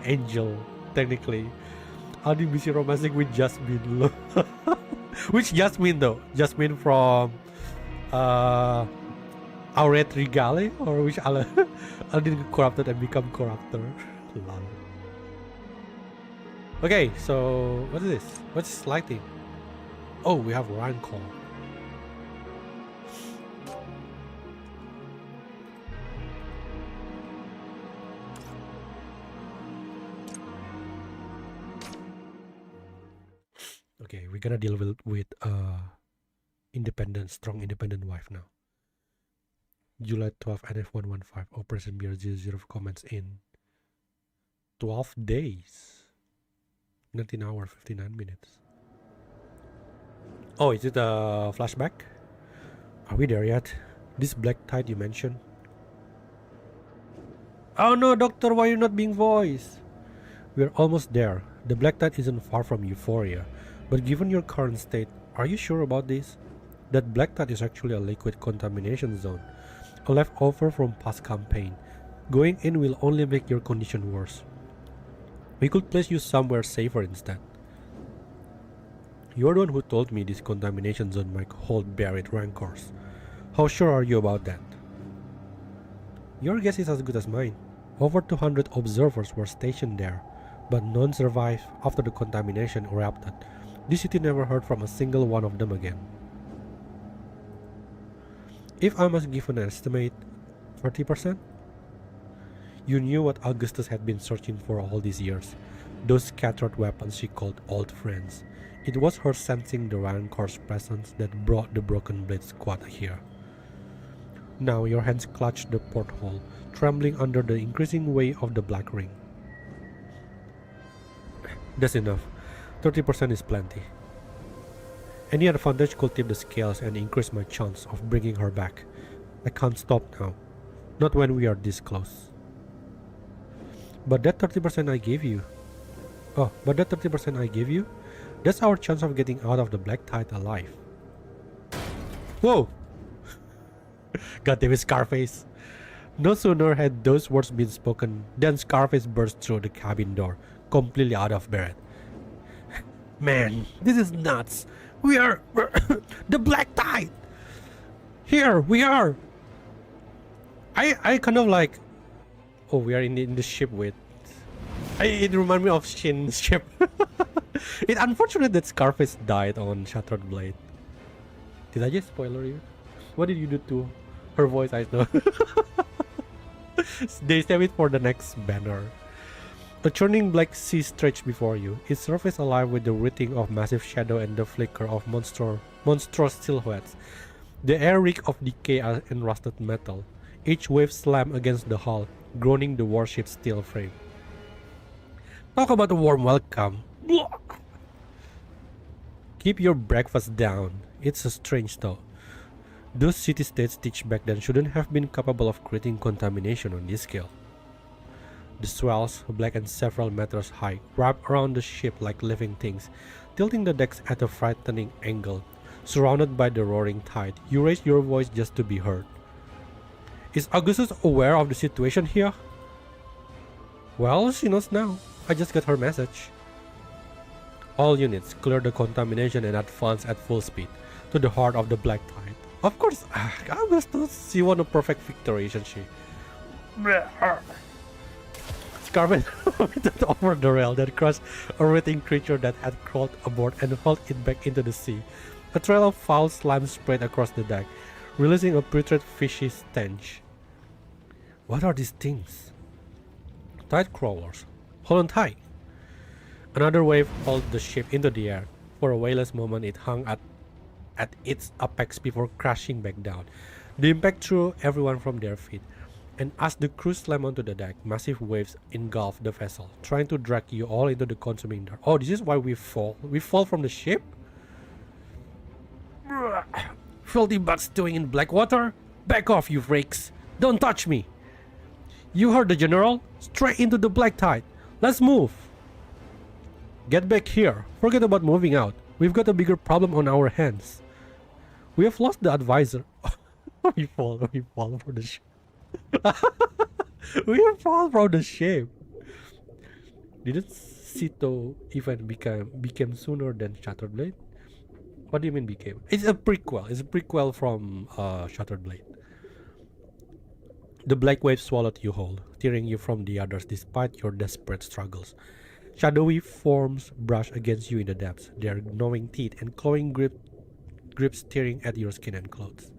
Angel, technically. Aldi busy romancing with Jasmine. Which Jasmine though? Jasmine from Auret Regale, or which Aldi corrupted and become corruptor. Lol. Okay, so what is this? What's this lighting? Oh, we have Rancor. Okay, we're gonna deal with strong independent wife now. July 12 NF115 Operation BR00 comments in 12 days, 19 hours 59 minutes. Oh, is it a flashback? Are we there yet? This black tide you mentioned? Oh no, doctor, why are you not being voiced? We're almost there. The black tide isn't far from Euphoria, but given your current state, are you sure about this? That black tide is actually a liquid contamination zone, a leftover from past campaign. Going in will only make your condition worse. We could place you somewhere safer instead. You're the one who told me this contamination zone might hold buried rancors. How sure are you about that? Your guess is as good as mine. Over 200 observers were stationed there, but none survived after the contamination erupted. This city never heard from a single one of them again. If I must give an estimate, 30%? You knew what Augustus had been searching for all these years. Those scattered weapons she called old friends. It was her sensing the Rancor's presence that brought the Broken Blade squad here. Now your hands clutch the porthole, trembling under the increasing weight of the black ring. That's enough. 30% is plenty. Any advantage could tip the scales and increase my chance of bringing her back. I can't stop now. Not when we are this close. But that 30% I gave you. That's our chance of getting out of the black tide alive. Whoa! God damn it, Scarface. No sooner had those words been spoken than Scarface burst through the cabin door, completely out of breath. Man, this is nuts. We're the black tide. Here we are. I kind of like. Oh, we are in the ship with. It reminds me of Shin's ship. It's unfortunate that Scarface died on Shattered Blade. Did I just spoiler you? What did you do to her voice? I know. They save it for the next banner. A churning black sea stretched before you, its surface alive with the writhing of massive shadow and the flicker of monstrous silhouettes. The air reeked of decay and rusted metal. Each wave slammed against the hull, groaning the warship's steel frame. Talk about a warm welcome. Keep your breakfast down. It's a strange thought. Those city-states stitched back then shouldn't have been capable of creating contamination on this scale. The swells, black and several meters high, wrapped around the ship like living things, tilting the decks at a frightening angle. Surrounded by the roaring tide, you raise your voice just to be heard. Is Augustus aware of the situation here? Well, she knows now. I just got her message. All units, clear the contamination and advance at full speed to the heart of the black tide. Of course, Augustus, she won a perfect victory, isn't she? Scarface vomited over the rail that crushed a writhing creature that had crawled aboard and hauled it back into the sea. A trail of foul slime spread across the deck, releasing a putrid fishy stench. What are these things? Tide crawlers. Hold on tight. Another wave hauled the ship into the air. For a weightless moment it hung at its apex before crashing back down. The impact threw everyone from their feet, and as the crew slammed onto the deck, massive waves engulfed the vessel, trying to drag you all into the consuming dark. Oh, this is why we fall. We fall from the ship? Filthy bugs stewing in black water? Back off, you rakes! Don't touch me! You heard the general? Straight into the black tide. Let's move! Get back here. Forget about moving out. We've got a bigger problem on our hands. We have lost the advisor. we fall from the ship. We fall from the ship. Didn't Sito even became sooner than Shattered Blade? What do you mean became? It's a prequel. It's a prequel from Shattered Blade. The black wave swallowed you whole, tearing you from the others despite your desperate struggles. Shadowy forms brush against you in the depths, their gnawing teeth and clawing grips tearing at your skin and clothes.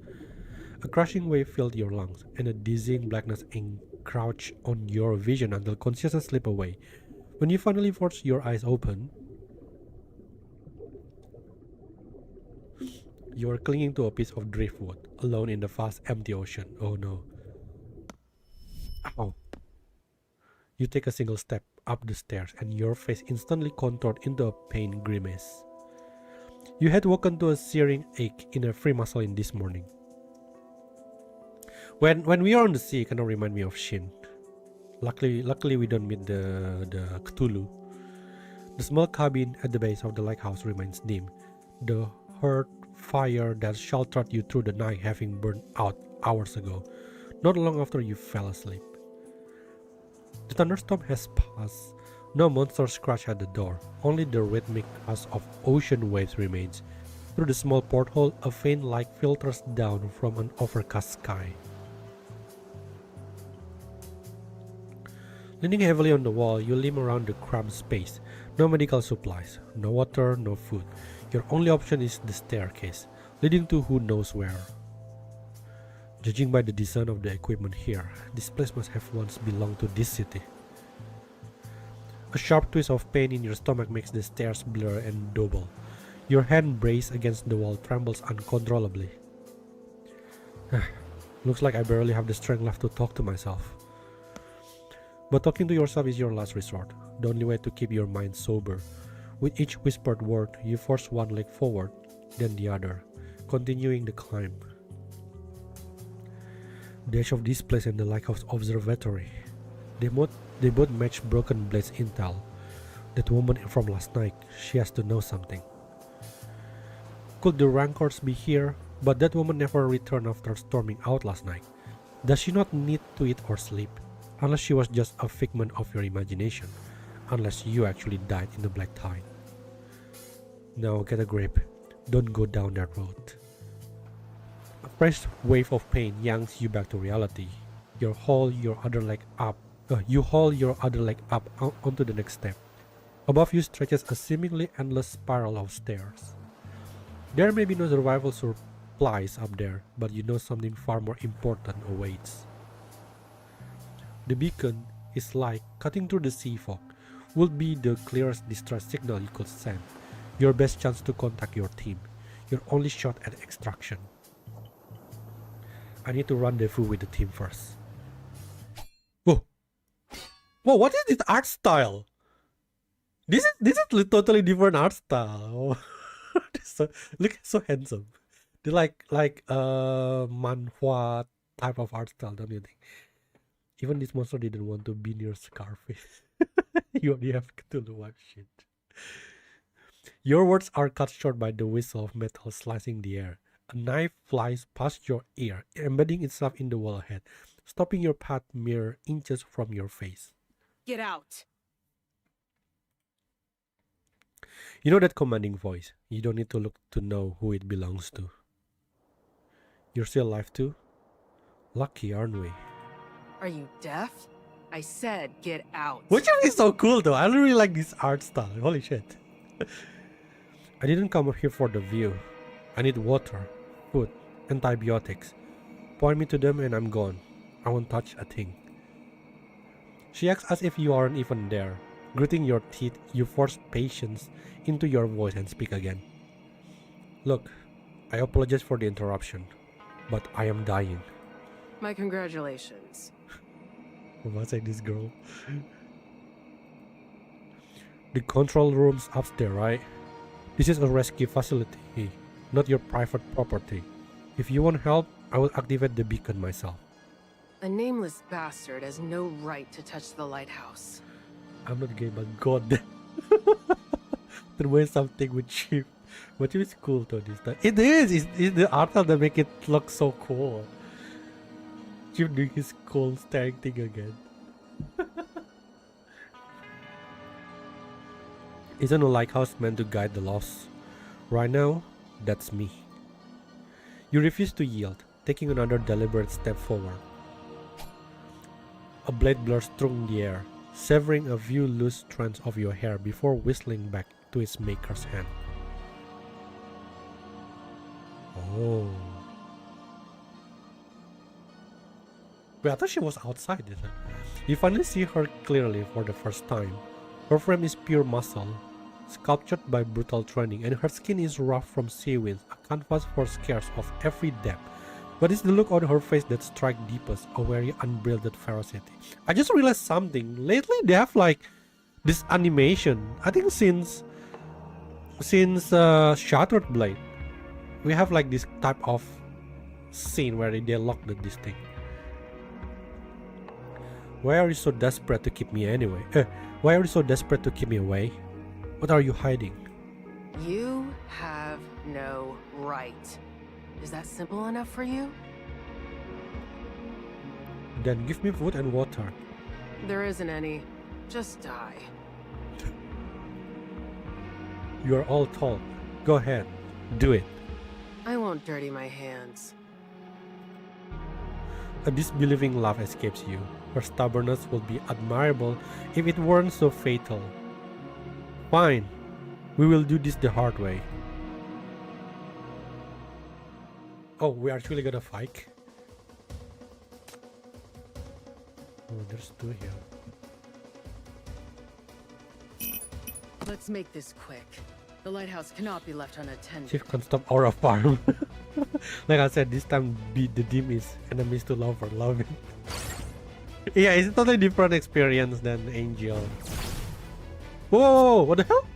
A crushing wave filled your lungs, and a dizzying blackness encroached on your vision until consciousness slipped away. When you finally forced your eyes open, you are clinging to a piece of driftwood, alone in the vast empty ocean. Oh no. Ow. You take a single step up the stairs and your face instantly contoured into a pain grimace. You had woken to a searing ache in every muscle in this morning. When we are on the sea, it kind of remind me of Shin. Luckily we don't meet the Cthulhu. The small cabin at the base of the lighthouse remains dim. The hearth fire that sheltered you through the night having burned out hours ago, not long after you fell asleep. The thunderstorm has passed. No monster scratch at the door. Only the rhythmic hush of ocean waves remains. Through the small porthole, a faint light filters down from an overcast sky. Leaning heavily on the wall, you limp around the cramped space. No medical supplies, no water, no food. Your only option is the staircase, leading to who knows where. Judging by the design of the equipment here, this place must have once belonged to this city. A sharp twist of pain in your stomach makes the stairs blur and double. Your hand braced against the wall trembles uncontrollably. Looks like I barely have the strength left to talk to myself. But talking to yourself is your last resort, the only way to keep your mind sober. With each whispered word, you force one leg forward, then the other, continuing the climb. The edge of this place and the lighthouse observatory. They both match Broken Blade's intel. That woman from last night, she has to know something. Could the Rancors be here? But that woman never returned after storming out last night. Does she not need to eat or sleep? Unless she was just a figment of your imagination. Unless you actually died in the black tide. Now get a grip. Don't go down that road. A fresh wave of pain yanks you back to reality. You haul your other leg up onto the next step. Above you stretches a seemingly endless spiral of stairs. There may be no survival supplies up there, but you know something far more important awaits. The beacon is like cutting through the sea fog. Would be the clearest distress signal you could send. Your best chance to contact your team. Your only shot at extraction. I need to rendezvous with the team first. Whoa! Whoa! What is this art style? This is totally different art style. Look so handsome. They like manhwa type of art style, don't you think? Even this monster didn't want to be near Scarface. You only have to do one shit. Your words are cut short by the whistle of metal slicing the air. A knife flies past your ear, embedding itself in the wall ahead, stopping your path mere inches from your face.
Get out.
You know that commanding voice. You don't need to look to know who it belongs to. You're still alive too? Lucky, aren't we?
Are you deaf? I said get out.
Which is so cool though. I really like this art style. Holy shit. I didn't come here for the view. I need water, food, antibiotics. Point me to them and I'm gone. I won't touch a thing. She acts as if you aren't even there. Gritting your teeth, you force patience into your voice and speak again. Look, I apologize for the interruption, but I am dying.
My congratulations.
What's like this girl? The control room's upstairs, right? This is a rescue facility, not your private property. If you want help, I will activate the beacon myself.
A nameless bastard has no right to touch the lighthouse.
I'm not gay, but god. There was something with Chief. But it's cool though this time. It is! It's the art style that make it look so cool. Chief doing his cool staring thing again. Isn't a lighthouse meant to guide the lost? Right now, that's me. You refuse to yield, taking another deliberate step forward. A blade blurs through the air, severing a few loose strands of your hair before whistling back to its maker's hand. Oh. Wait, I thought she was outside, isn't it? You finally see her clearly for the first time. Her frame is pure muscle, sculptured by brutal training, and her skin is rough from sea winds, a canvas for scares of every depth. But it's the look on her face that strikes deepest, a very unbridled ferocity. I just realized something. Lately, they have like this animation. I think since Shattered Blade, we have like this type of scene where they lock this thing. Why are you so desperate to keep me anyway? Why are you so desperate to keep me away? What are you hiding?
You have no right. Is that simple enough for you?
Then give me food and water.
There isn't any. Just die.
You are all told. Go ahead. Do it.
I won't dirty my hands.
A disbelieving laugh escapes you. Her stubbornness would be admirable if it weren't so fatal. Fine. We will do this the hard way. Oh, we actually gonna fight? Oh, there's two here.
Let's make this quick. The lighthouse cannot be left unattended.
Chief can't stop Aura Farm. Like I said, this time the team is enemies to lover, love it. Yeah, it's a totally different experience than Angel. Whoa, what the hell?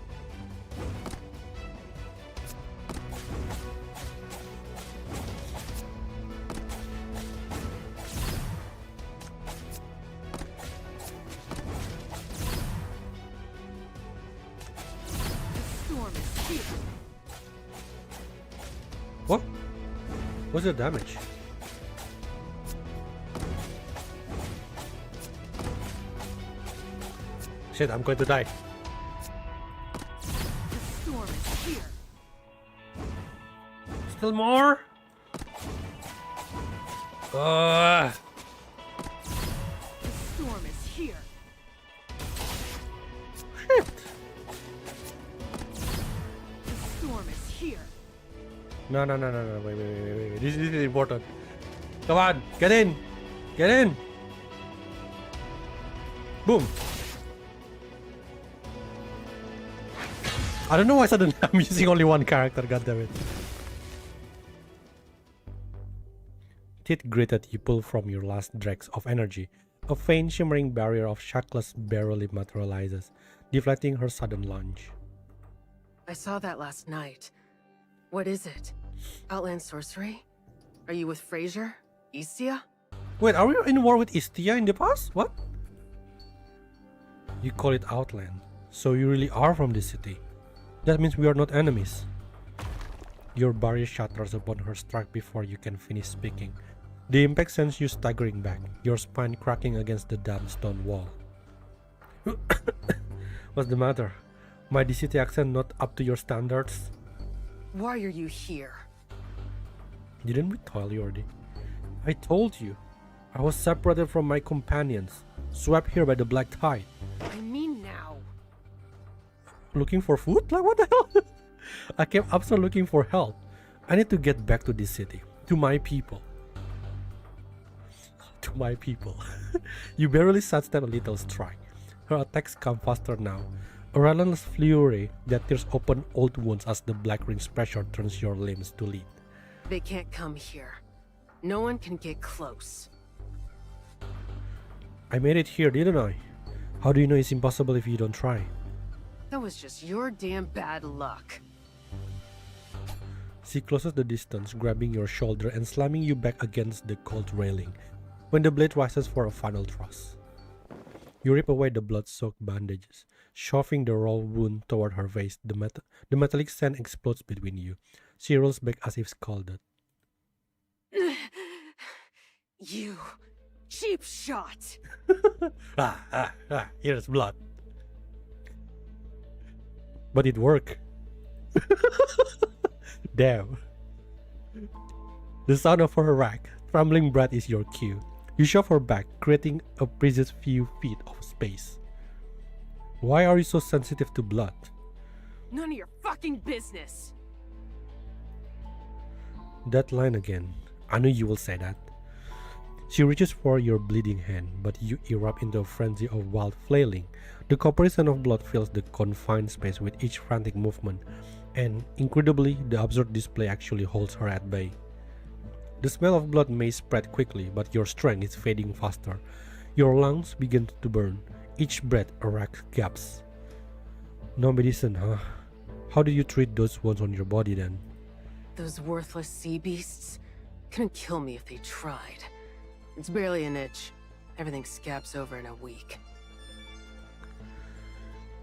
What? What's the damage? Shit, I'm going to die.
The storm is here.
Still more?
The storm is here.
Shit. No. Wait. This is important. Come on, get in. Get in. Boom. I don't know why suddenly I'm using only one character, goddammit. Teeth gritted, you pull from your last dregs of energy. A faint shimmering barrier of shackles barely materializes, deflecting her sudden lunge.
I saw that last night. What is it? Outland sorcery? Are you with Fraser? Istia?
Wait, are we in war with Istia in the past? What? You call it Outland, so you really are from this city. That means we are not enemies. Your barrier shatters upon her strike before you can finish speaking. The impact sends you staggering back, your spine cracking against the damp stone wall. What's the matter? My city accent not up to your standards?
Why are you here?
Didn't we tell you already? I told you. I was separated from my companions, swept here by the black tide.
I mean now.
Looking for food? Like what the hell? I came upstairs looking for help. I need to get back to this city, to my people. To my people. You barely sidestep a little strike. Her attacks come faster now. A relentless fury that tears open old wounds as the black ring's pressure turns your limbs to lead.
They can't come here. No one can get close.
I made it here, didn't I? How do you know it's impossible if you don't try?
That was just your damn bad luck.
She closes the distance, grabbing your shoulder and slamming you back against the cold railing. When the blade rises for a final thrust, you rip away the blood-soaked bandages, shoving the raw wound toward her face. The metallic sand explodes between you. She rolls back as if scalded.
You cheap shot!
Here's blood. But it worked. Damn. The sound of her rack, trembling breath is your cue. You shove her back, creating a precious few feet of space. Why are you so sensitive to blood?
None of your fucking business!
That line again. I knew you will say that. She reaches for your bleeding hand, but you erupt into a frenzy of wild flailing. The corporation of blood fills the confined space with each frantic movement, and incredibly, the absurd display actually holds her at bay. The smell of blood may spread quickly, but your strength is fading faster. Your lungs begin to burn. Each breath erects gaps. No medicine, huh? How do you treat those wounds on your body then?
Those worthless sea beasts couldn't kill me if they tried. It's barely an itch. Everything scabs over in a week.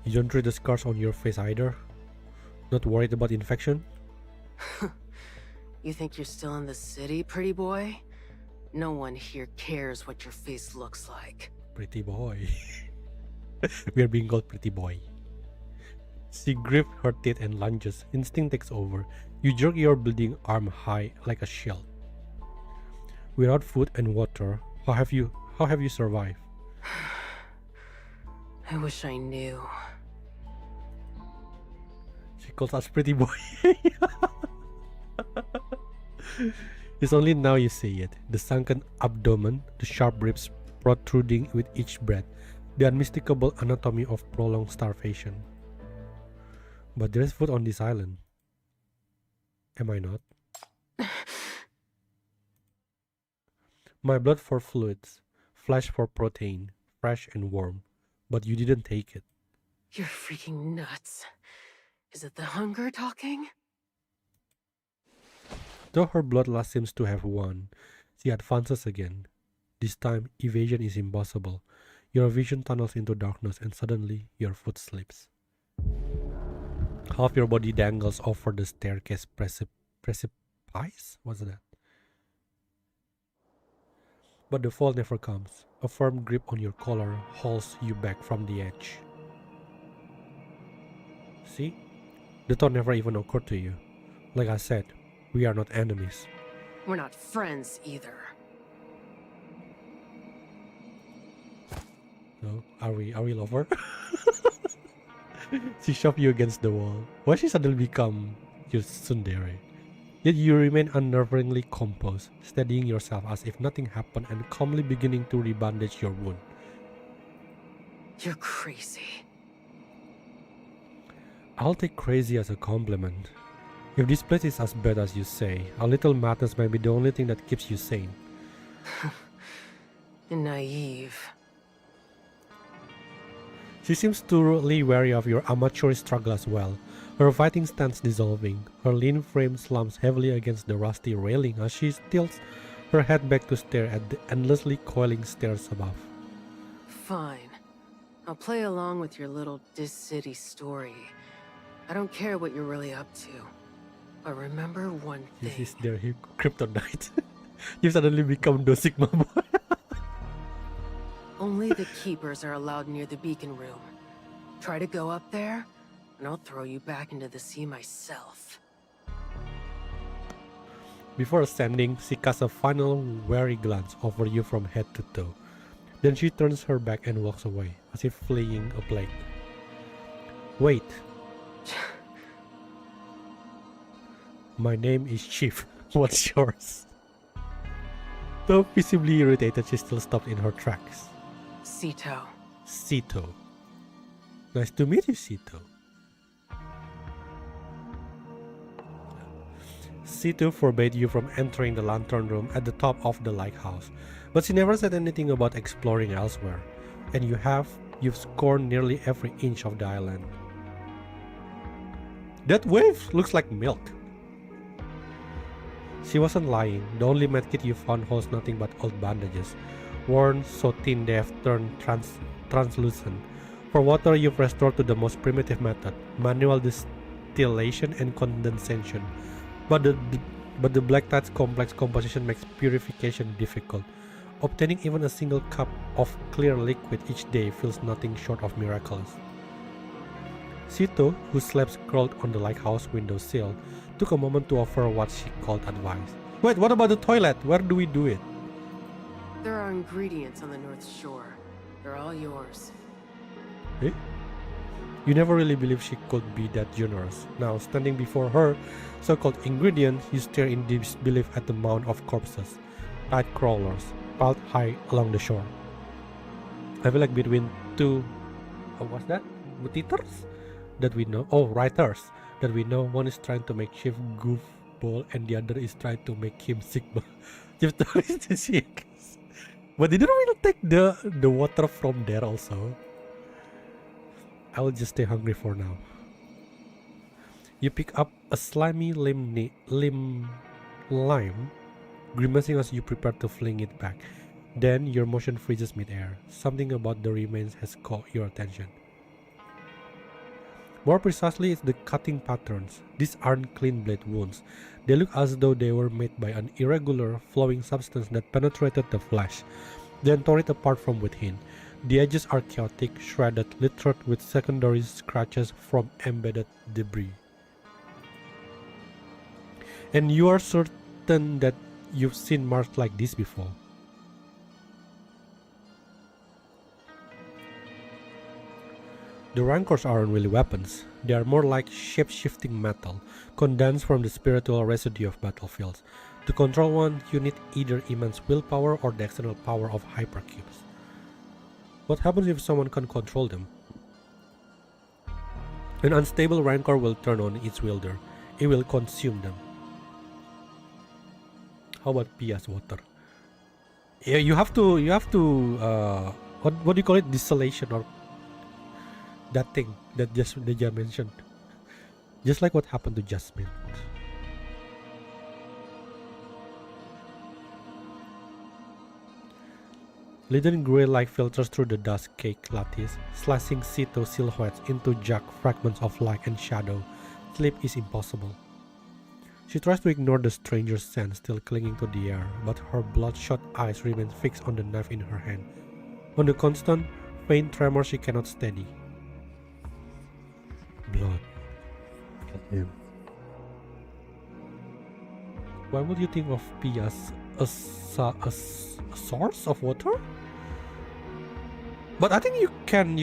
You don't treat the scars on your face either? Not worried about infection?
You think you're still in the city, pretty boy? No one here cares what your face looks like.
Pretty boy. We are being called pretty boy. She grips her teeth and lunges. Instinct takes over. You jerk your bleeding arm high like a shield. Without food and water, how have you survived?
I wish I knew.
She calls us pretty boy. It's only now you see it. The sunken abdomen, the sharp ribs protruding with each breath, the unmistakable anatomy of prolonged starvation. But there is food on this island. Am I not? My blood for fluids, flesh for protein, fresh and warm. But you didn't take it.
You're freaking nuts. Is it the hunger talking?
Though her bloodlust seems to have won, she advances again. This time, evasion is impossible. Your vision tunnels into darkness and suddenly, your foot slips. Half your body dangles over the staircase precipice? What's that? But the fall never comes. A firm grip on your collar hauls you back from the edge. See? The thought never even occurred to you. Like I said, we are not enemies.
We're not friends either.
No? Are we lover? She shoved you against the wall. Why she suddenly become your tsundere? Yet you remain unnervingly composed, steadying yourself as if nothing happened and calmly beginning to rebandage your wound.
You're crazy.
I'll take crazy as a compliment. If this place is as bad as you say, a little madness might be the only thing that keeps you sane.
Naive.
She seems thoroughly wary of your amateur struggle as well, her fighting stance dissolving, her lean frame slumps heavily against the rusty railing as she tilts her head back to stare at the endlessly coiling stairs above.
Fine. I'll play along with your little Dis-City story. I don't care what you're really up to. But remember one thing.
This is their kryptonite. You suddenly become the Sigma boy.
Only the keepers are allowed near the beacon room. Try to go up there, and I'll throw you back into the sea myself.
Before ascending, she casts a final wary glance over you from head to toe. Then she turns her back and walks away, as if fleeing a plague. Wait. My name is Chief. What's yours? Though visibly irritated, she still stopped in her tracks.
Sito.
Sito. Nice to meet you, Sito. Sito forbade you from entering the lantern room at the top of the lighthouse, but she never said anything about exploring elsewhere, and you've scorned nearly every inch of the island. That wave looks like milk. She wasn't lying. The only medkit you found holds nothing but old bandages, worn so thin they have turned translucent. For water, you've restored to the most primitive method, manual distillation and condensation. But the black tide's complex composition makes purification difficult. Obtaining even a single cup of clear liquid each day feels nothing short of miraculous. Sito, who slept curled on the lighthouse windowsill, took a moment to offer what she called advice. Wait, what about the toilet? Where do we do it?
There are ingredients on the North Shore. They're all yours.
Eh? You never really believed she could be that generous. Now, standing before her so-called ingredients, you stare in disbelief at the mound of corpses, night crawlers, piled high along the shore. I feel like between two, what's that? Writers that we know. Oh, writers that we know. One is trying to make Chief goofball, and the other is trying to make him Sigma. Chief is the sick. But they didn't really take the water from there also. I will just stay hungry for now. You pick up a slimy lime, grimacing as you prepare to fling it back. Then your motion freezes mid-air. Something about the remains has caught your attention. More precisely, it's the cutting patterns. These aren't clean blade wounds. They look as though they were made by an irregular, flowing substance that penetrated the flesh, then tore it apart from within. The edges are chaotic, shredded, littered with secondary scratches from embedded debris. And you are certain that you've seen marks like this before. The rancors aren't really weapons. They are more like shape-shifting metal, condensed from the spiritual residue of battlefields. To control one, you need either immense willpower or the external power of hypercubes. What happens if someone can't control them? An unstable rancor will turn on its wielder. It will consume them. How about Pia's water? Yeah, you have to what do you call it? Distillation, or that thing that just mentioned. Just like what happened to Jasmine. Leaden grey light filters through the dust cake lattice, slicing Sito silhouettes into jagged fragments of light and shadow. Sleep is impossible. She tries to ignore the stranger's scent still clinging to the air, but her bloodshot eyes remain fixed on the knife in her hand. On the constant, faint tremor she cannot steady. Blood. Goddamn. Why would you think of Pia as a source of water? But I think you can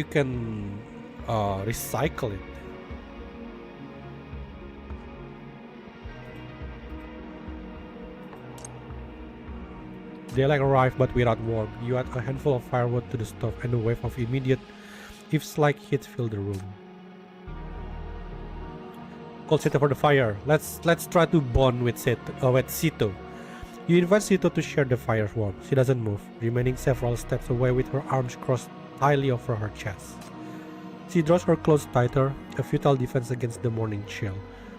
recycle it. Daylight arrived but without warmth. You add a handful of firewood to the stove and a wave of immediate, if slight heat filled the room. Call Sito for the fire. Let's try to bond with Sito. You invite Sito to share the fire's warmth. She doesn't move, remaining several steps away with her arms crossed tightly over her chest. She draws her clothes tighter, a futile defense against the morning chill,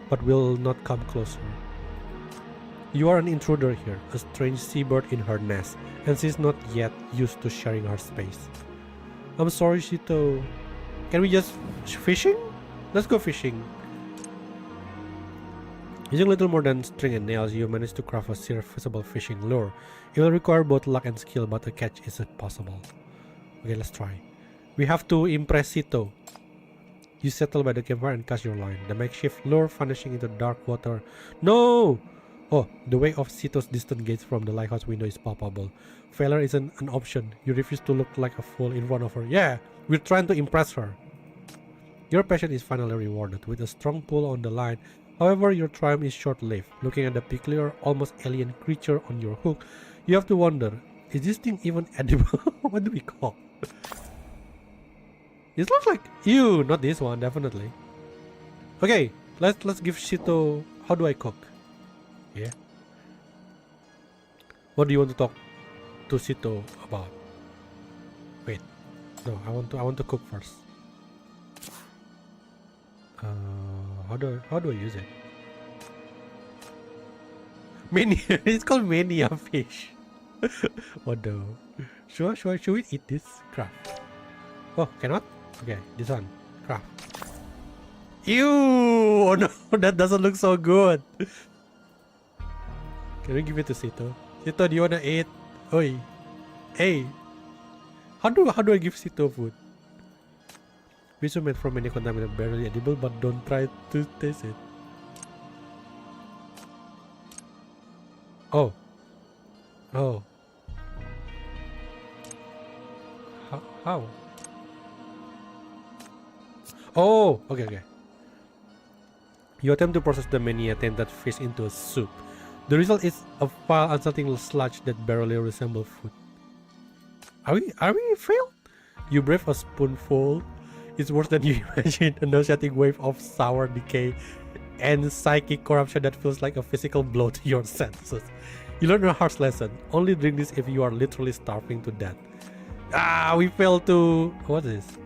but will not come closer. You are an intruder here, a strange seabird in her nest, and she's not yet used to sharing her space. I'm sorry, Sito. Can we just fishing? Let's go fishing. Using little more than string and nails, you manage to craft a serviceable fishing lure. It will require both luck and skill, but a catch is possible. Okay, let's try. We have to impress Sito. You settle by the campfire and cast your line. The makeshift lure vanishing into dark water. No! Oh, the way of Sito's distant gaze from the lighthouse window is palpable. Failure isn't an option. You refuse to look like a fool in front of her. Yeah, we're trying to impress her. Your passion is finally rewarded with a strong pull on the line. However, your triumph is short-lived. Looking at the peculiar, almost alien creature on your hook, you have to wonder, is this thing even edible? What do we call? It looks like you, not this one, definitely. Okay, let's give Sito. How do I cook? Yeah. What do you want to talk to Sito about? Wait, no, I want to cook first. How do I use it? Mania. It's called Mania fish. What the? Should we eat this? Craft. Oh, cannot? Okay, this one. Craft. Ew! Oh no, that doesn't look so good. Can we give it to Sito? Sito, do you wanna eat? Oi. Hey. How do I give Sito food? Fish made from many contaminants barely edible, but don't try to taste it. Oh. Oh. How? Oh, okay. You attempt to process the many attempted fish into a soup. The result is a foul, unsalting sludge that barely resembles food. Are we failed? You brave a spoonful. It's worse than you imagine. A nauseating wave of sour decay and psychic corruption that feels like a physical blow to your senses. You learn a harsh lesson. Only drink this if you are literally starving to death. Ah, we failed to... What is this?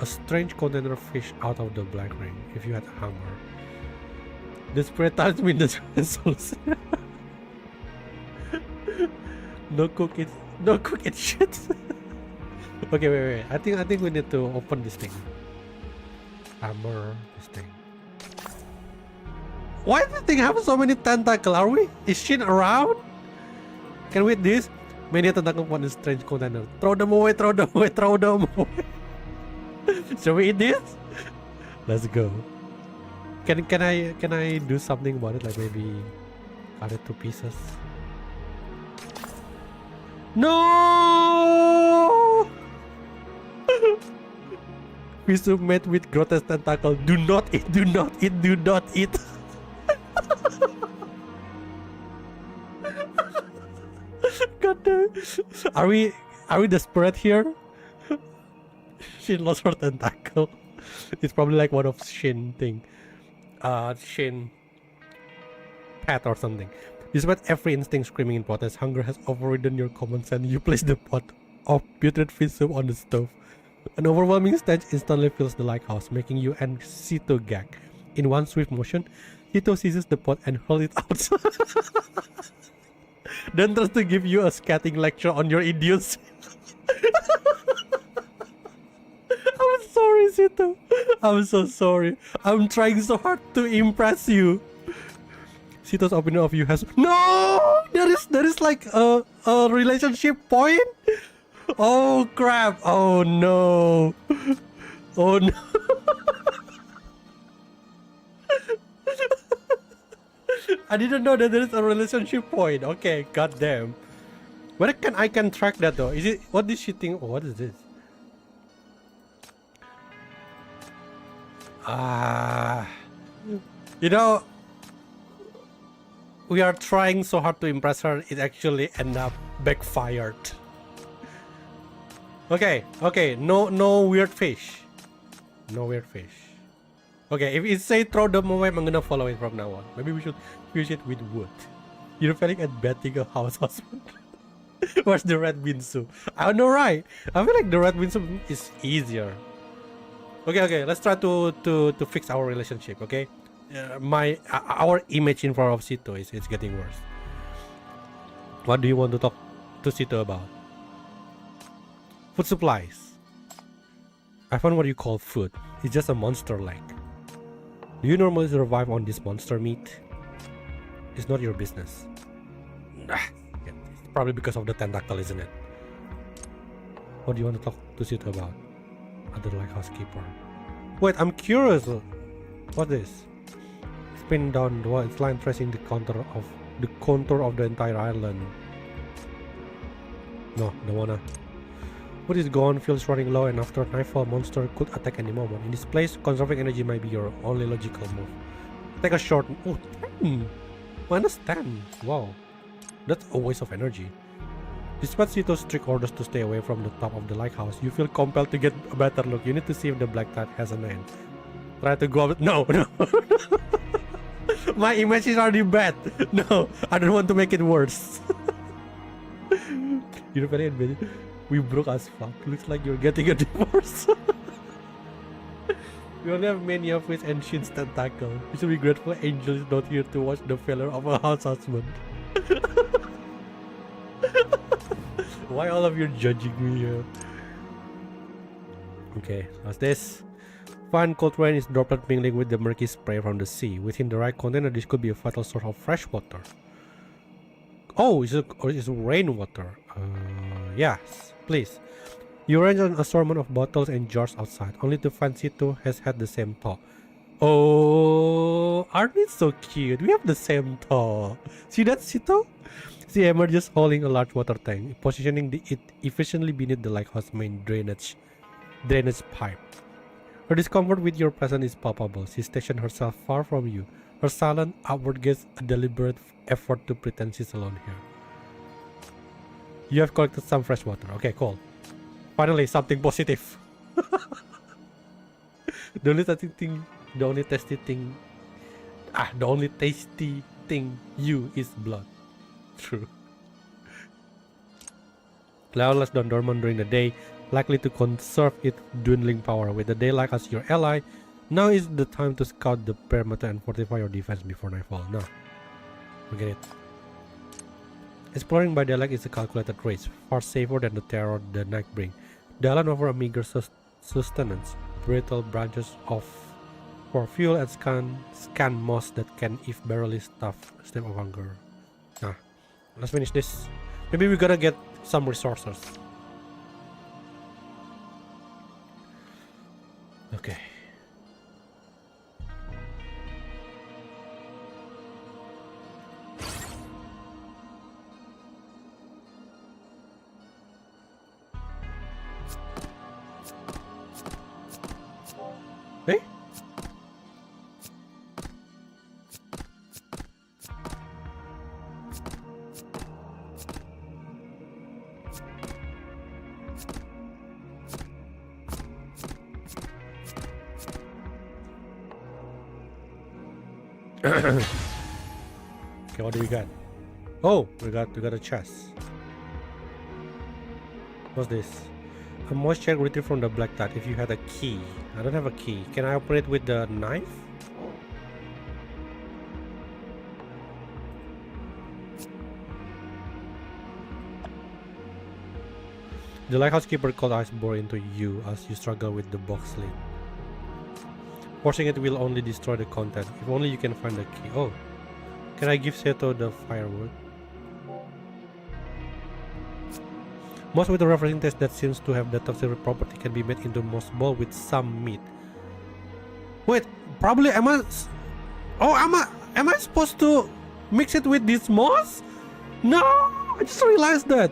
A strange container fish out of the black ring. If you had hunger. The spirit tells me the souls. No cook it shit. Okay, wait. I think we need to open this thing. Hammer this thing. Why does the thing have so many tentacles? Are we? Is Shin around? Can we eat this? Many tentacles on a strange container. Throw them away. Shall we eat this? Let's go. Can I do something about it? Like maybe cut it to pieces. No! Fish soup made with grotesque tentacle. Do not eat. God damn. Are we desperate here? She lost her tentacle. It's probably like one of Shin thing. Shin pet or something. Despite every instinct screaming in protest, hunger has overridden your common sense. You place the pot of putrid fish soup on the stove. An overwhelming stench instantly fills the lighthouse, making you and Sito gag. In one swift motion, Sito seizes the pot and hurls it out. Then tries to give you a scathing lecture on your idiocy. I'm sorry, Sito. I'm so sorry. I'm trying so hard to impress you. Sito's opinion of you has no. There is like a relationship point. Oh crap! Oh no! Oh no! I didn't know that there is a relationship point. Okay, goddamn. Where I can track that though? Is it what is she think? Oh, what is this? You know, we are trying so hard to impress her, it actually end up backfired. Okay, no weird fish. No weird fish. Okay, if it say throw them away, I'm gonna follow it from now on. Maybe we should use it with wood. You're failing at betting a house husband. Where's the red bean soup? I don't know, right? I feel like the red bean soup is easier. Okay, let's try to fix our relationship, okay? Our image in front of Sito is getting worse. What do you want to talk to Sito about? Food supplies. I found what you call food. It's just a monster leg. Do you normally survive on this monster meat? It's not your business. It's probably because of the tentacle, isn't it? What do you want to talk to Sito about? Other like housekeeper. Wait, I'm curious. What's this? Spin down the wall. It's line tracing the contour of the entire island. No, don't wanna. Food is gone, fuel's running low, and after nightfall, monster could attack any moment. In this place, conserving energy might be your only logical move. Take a short. Oh, 10! Minus 10. Wow, that's a waste of energy. Despite Sito's strict orders to stay away from the top of the lighthouse, you feel compelled to get a better look. You need to see if the black tide has an end. Try to go up. No. My image is already bad. No, I don't want to make it worse. You're very admitted. We broke as fuck. Looks like you're getting a divorce. We only have many of his ancient tentacle. You should be grateful Angel is not here to watch the failure of a house husband. Why all of you judging me here? Okay, what's this? Fine cold rain is droplet mingling with the murky spray from the sea. Within the right container, this could be a vital source of fresh water. Oh, it's rainwater. Yes, please. You arrange an assortment of bottles and jars outside, only to find Sito has had the same thought. Oh, aren't we so cute? We have the same thought. See that, Sito? She emerges holding a large water tank, positioning it efficiently beneath the lighthouse main drainage pipe. Her discomfort with your presence is palpable. She stationed herself far from you. Her silent outward gaze a deliberate effort to pretend she's alone here. You have collected some fresh water. Okay, cool. Finally, something positive. The only tasty thing you is blood. True. Cloudless don't dormant during the day, likely to conserve its dwindling power. With the daylight as your ally, now is the time to scout the perimeter and fortify your defense before nightfall. Now, forget it. Exploring by daylight is a calculated race, far safer than the terror the night brings. The island offers a meager sustenance, brittle branches for fuel and scan moss that can, if barely stave of hunger. Nah, let's finish this. Maybe we gotta get some resources. Okay. Hey? Okay, what do we got? Oh, we got a chest. What's this? A moisture retrieved from the black tide. If you had a key. I don't have a key. Can I operate with the knife? The lighthouse keeper called ice bore into you as you struggle with the box lid. Forcing it will only destroy the content. If only you can find the key. Oh. Can I give Seto the firewood? Moss with a referencing test that seems to have the toxic property can be made into moss ball with some meat. Wait, probably am I supposed to mix it with this moss? No, I just realized that.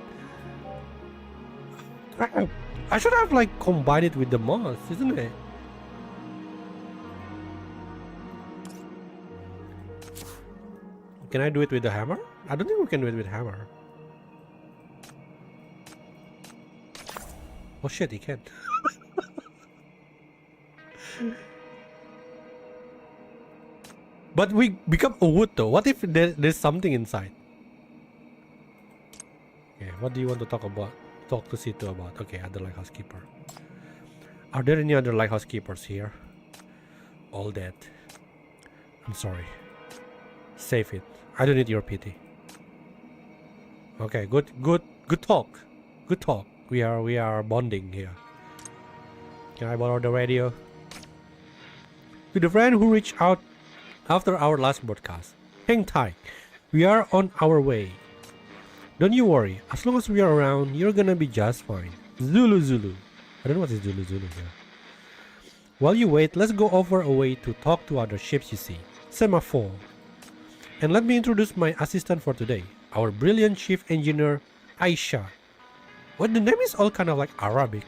I should have like combined it with the moss, isn't it? Can I do it with the hammer? I don't think we can do it with hammer. Oh shit, he can. But we become a wood though. What if there's something inside? Okay, what do you want to talk about? Talk to Sito about. Okay, other lighthouse keeper. Are there any other lighthouse keepers here? All dead. I'm sorry. Save it. I don't need your pity. Okay, good talk. Good talk. We are bonding here. Can I borrow the radio? To the friend who reached out after our last broadcast, hang tight. We are on our way. Don't you worry. As long as we are around, you're gonna be just fine. Zulu Zulu. I don't know what is Zulu Zulu here. While you wait, let's go over a way to talk to other ships you see. Semaphore. And let me introduce my assistant for today, our brilliant chief engineer, Aisha. Well, the name is all kind of like Arabic.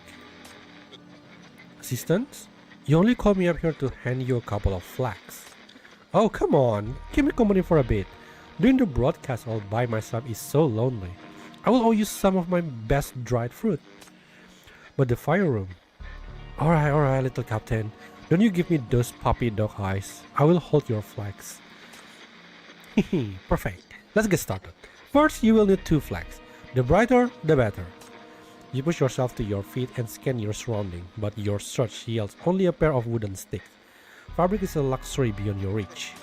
Assistants? You only called me up here to hand you a couple of flags. Oh, come on. Keep me company for a bit. Doing the broadcast all by myself is so lonely. I will owe you some of my best dried fruit. But the fire room. Alright, little captain. Don't you give me those puppy dog eyes. I will hold your flags. Hehe, perfect. Let's get started. First, you will need 2 flags. The brighter, the better. You push yourself to your feet and scan your surrounding, but your search yields only a pair of wooden sticks. Fabric is a luxury beyond your reach.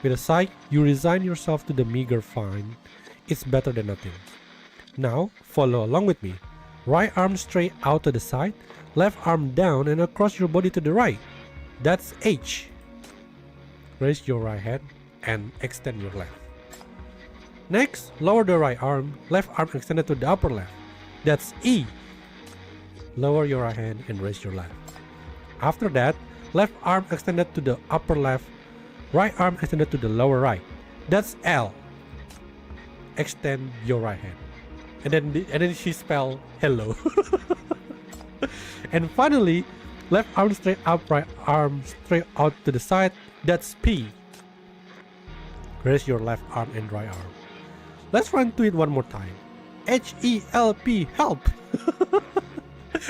With a sigh, you resign yourself to the meager find. It's better than nothing. Now, follow along with me. Right arm straight out to the side, left arm down and across your body to the right. That's H. Raise your right hand and extend your left. Next, lower the right arm, left arm extended to the upper left. That's E. Lower your right hand and raise your left. After that, left arm extended to the upper left, right arm extended to the lower right. That's L. Extend your right hand. And then she spelled hello. And finally, left arm straight up, right arm straight out to the side. That's P. Raise your left arm and right arm. Let's run to it one more time. H-E-L-P, help!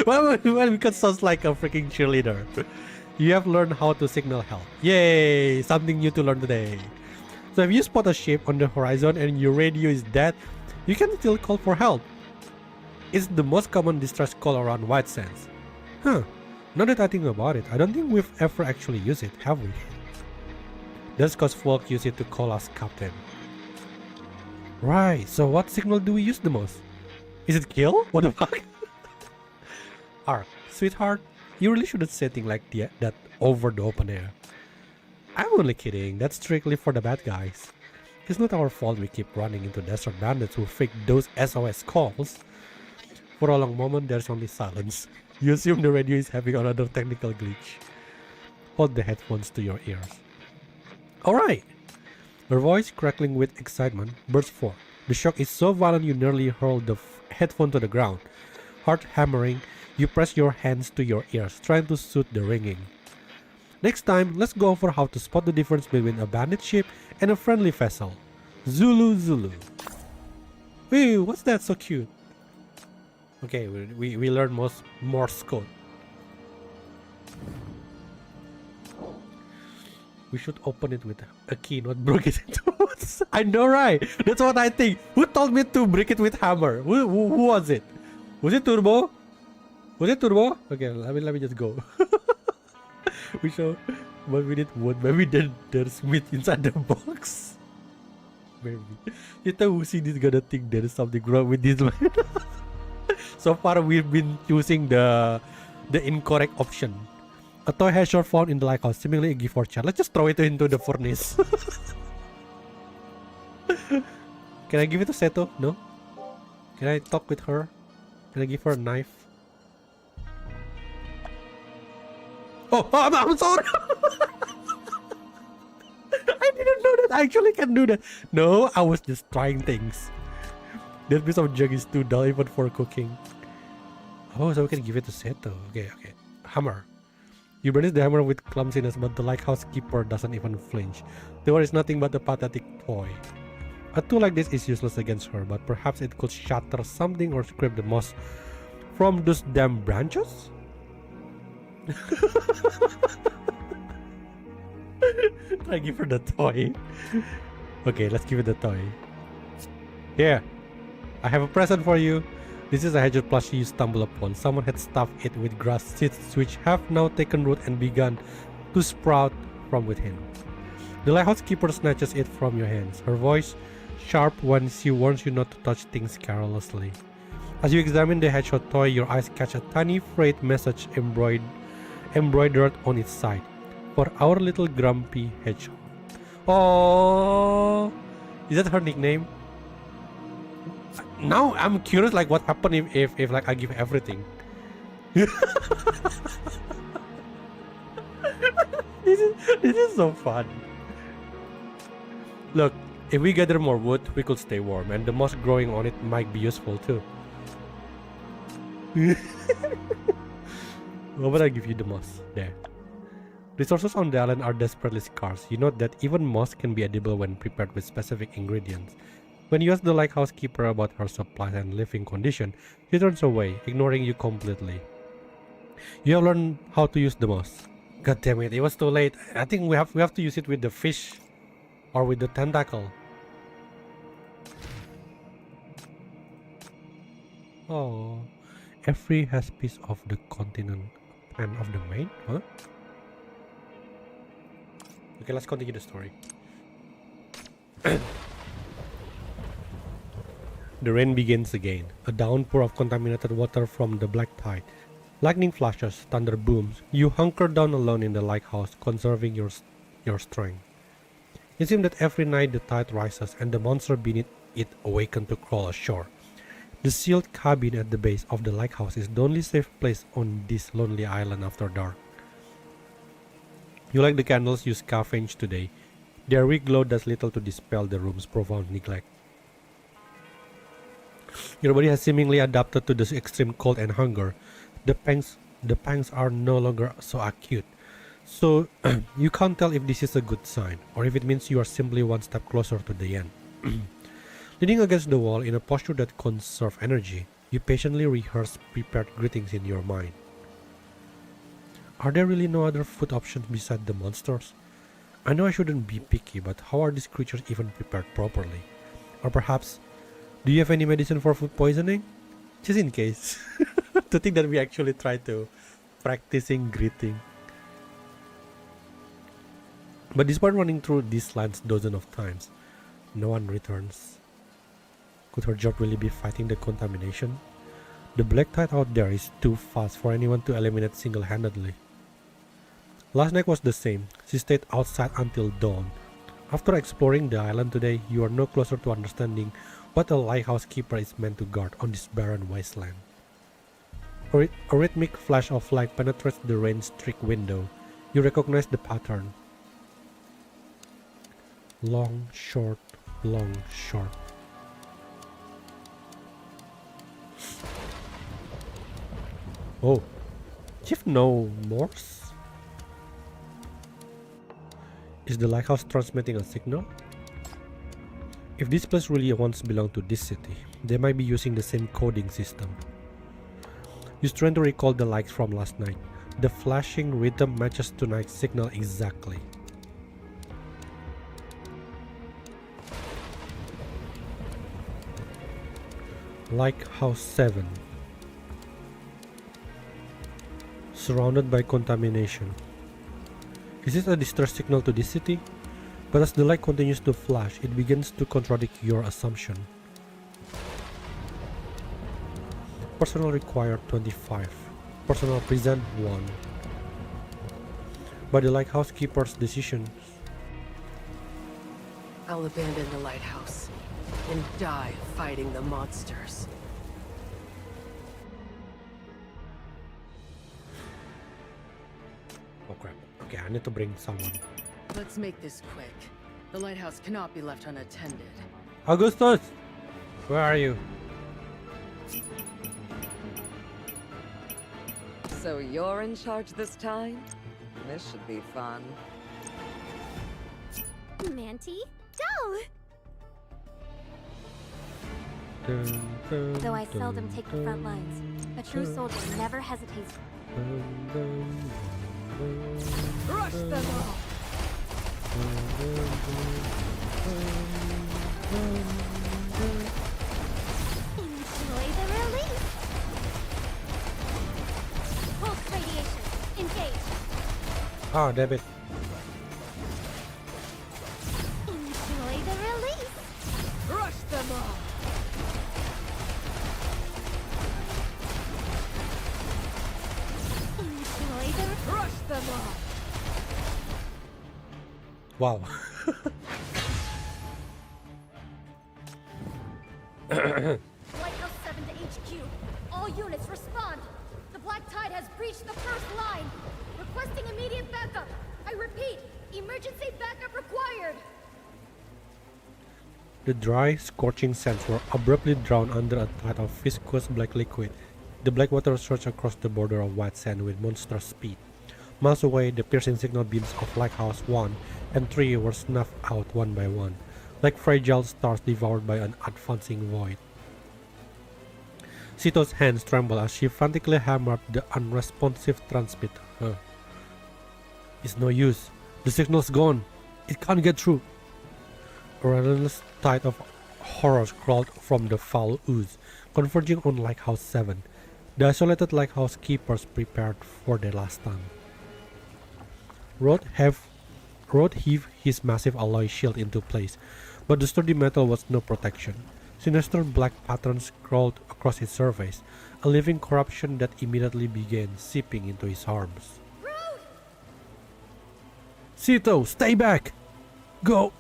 well, because it sounds like a freaking cheerleader. You have learned how to signal help. Yay! Something new to learn today. So if you spot a ship on the horizon and your radio is dead, you can still call for help. It's the most common distress call around White Sands. Huh, now that I think about it, I don't think we've ever actually used it, have we? That's cause folk use it to call us captain. Right, so what signal do we use the most? Is it kill? What the fuck? Ark, sweetheart, you really shouldn't say things like that over the open air. I'm only kidding, that's strictly for the bad guys. It's not our fault we keep running into desert bandits who fake those SOS calls. For a long moment, there's only silence. You assume the radio is having another technical glitch. Hold the headphones to your ears. Alright! Her voice, crackling with excitement, burst forth. The shock is so violent you nearly hurl the headphone to the ground. Heart hammering, you press your hands to your ears, trying to soothe the ringing. Next time, let's go over how to spot the difference between a bandit ship and a friendly vessel. Zulu Zulu. Ew, what's that so cute? Okay, we learn Morse code. We should open it with a key, not break it into words. I know, right? That's what I think. Who told me to break it with hammer? Who was it? Was it Turbo? Was it Turbo? Okay, let me just go. We show, but we need wood. Maybe there's meat inside the box. Maybe. You know who see this gonna think there is something wrong with this one. So far we've been choosing the incorrect option. A toy hazard found in the lighthouse, seemingly a gift for child. Let's just throw it into the furnace. Can I give it to Seto? No? Can I talk with her? Can I give her a knife? Oh, I'm sorry! I didn't know that I actually can do that. No, I was just trying things. That piece of junk is too dull even for cooking. Oh, so we can give it to Seto. Okay. Hammer. You brandish the hammer with clumsiness, but the lighthouse keeper doesn't even flinch. The war is nothing but a pathetic toy. A tool like this is useless against her, but perhaps it could shatter something or scrape the moss from those damn branches? I give her the toy. Okay, let's give it the toy. Here, I have a present for you. This is a hedgehog plushie you stumble upon. Someone had stuffed it with grass seeds which have now taken root and begun to sprout from within. The lighthouse keeper snatches it from your hands, her voice sharp when she warns you not to touch things carelessly. As you examine the hedgehog toy, your eyes catch a tiny freight message embroidered on its side. For our little grumpy hedgehog. Oh, is that her nickname? Now I'm curious, like, what happened if like I give everything. This is so fun. Look, if we gather more wood, we could stay warm, and the moss growing on it might be useful too. What would I give you the moss? There. Resources on the island are desperately scarce. You note that even moss can be edible when prepared with specific ingredients. When you ask the lighthouse keeper about her supplies and living condition, she turns away, ignoring you completely. You have learned how to use the moss. God damn it, it was too late. I think we have to use it with the fish or with the tentacle. Oh, every has piece of the continent and of the main, huh? Okay, let's continue the story. The rain begins again, a downpour of contaminated water from the black tide. Lightning flashes, thunder booms. You hunker down alone in the lighthouse, conserving your strength. It seems that every night the tide rises and the monster beneath it awaken to crawl ashore. The sealed cabin at the base of the lighthouse is the only safe place on this lonely island after dark. You like the candles you scavenged today. Their weak glow does little to dispel the room's profound neglect. Your body has seemingly adapted to the extreme cold and hunger. The pangs are no longer so acute. So you can't tell if this is a good sign, or if it means you are simply one step closer to the end. Leaning against the wall in a posture that conserves energy, you patiently rehearse prepared greetings in your mind. Are there really no other food options beside the monsters? I know I shouldn't be picky, but how are these creatures even prepared properly? Or perhaps, do you have any medicine for food poisoning? Just in case. To think that we actually try to practicing greeting. But despite running through these lands dozens of times, no one returns. Could her job really be fighting the contamination? The black tide out there is too fast for anyone to eliminate single-handedly. Last night was the same. She stayed outside until dawn. After exploring the island today, you are no closer to understanding what a lighthouse keeper is meant to guard on this barren wasteland. A rhythmic flash of light penetrates the rain-streaked window. You recognize the pattern. Long, short, long, short. Oh, Chief no Morse? Is the lighthouse transmitting a signal? If this place really once belonged to this city, they might be using the same coding system. You strain to recall the lights from last night. The flashing rhythm matches tonight's signal exactly. Lighthouse 7. Surrounded by contamination. Is this a distress signal to this city? But as the light continues to flash, it begins to contradict your assumption. Personnel required 25. Personnel present 1. By the lighthouse keeper's decisions.
I'll abandon the lighthouse and die fighting the monsters.
Oh crap. Okay, I need to bring someone.
Let's make this quick. The lighthouse cannot be left unattended.
Augustus! Where are you?
So you're in charge this time? This should be fun.
Manti, go!
Dun, dun,
Though I
dun,
seldom take the front
dun,
lines, a true soldier never hesitates.
dun, dun, dun,
Rush them all!
Enjoy the release! Pulse radiation, engage!
Ah, damn it.
Enjoy the release!
Rush them all!
Enjoy the
Rush them all!
Wow.
Lighthouse 7 to HQ. All units respond. The Black Tide has breached the first line. Requesting immediate backup. I repeat, emergency backup required.
The dry, scorching sands were abruptly drowned under a tide of viscous black liquid. The black water surged across the border of white sand with monstrous speed. Miles away, the piercing signal beams of Lighthouse 1 and 3 were snuffed out one by one, like fragile stars devoured by an advancing void. Sito's hands trembled as she frantically hammered the unresponsive transmitter. It's no use. The signal's gone. It can't get through. A relentless tide of horrors crawled from the foul ooze, converging on Lighthouse 7. The isolated lighthouse keepers prepared for their last stand. Rod heaved his massive alloy shield into place, but the sturdy metal was no protection. Sinister black patterns crawled across its surface, a living corruption that immediately began seeping into his arms. Sito, stay back! Go!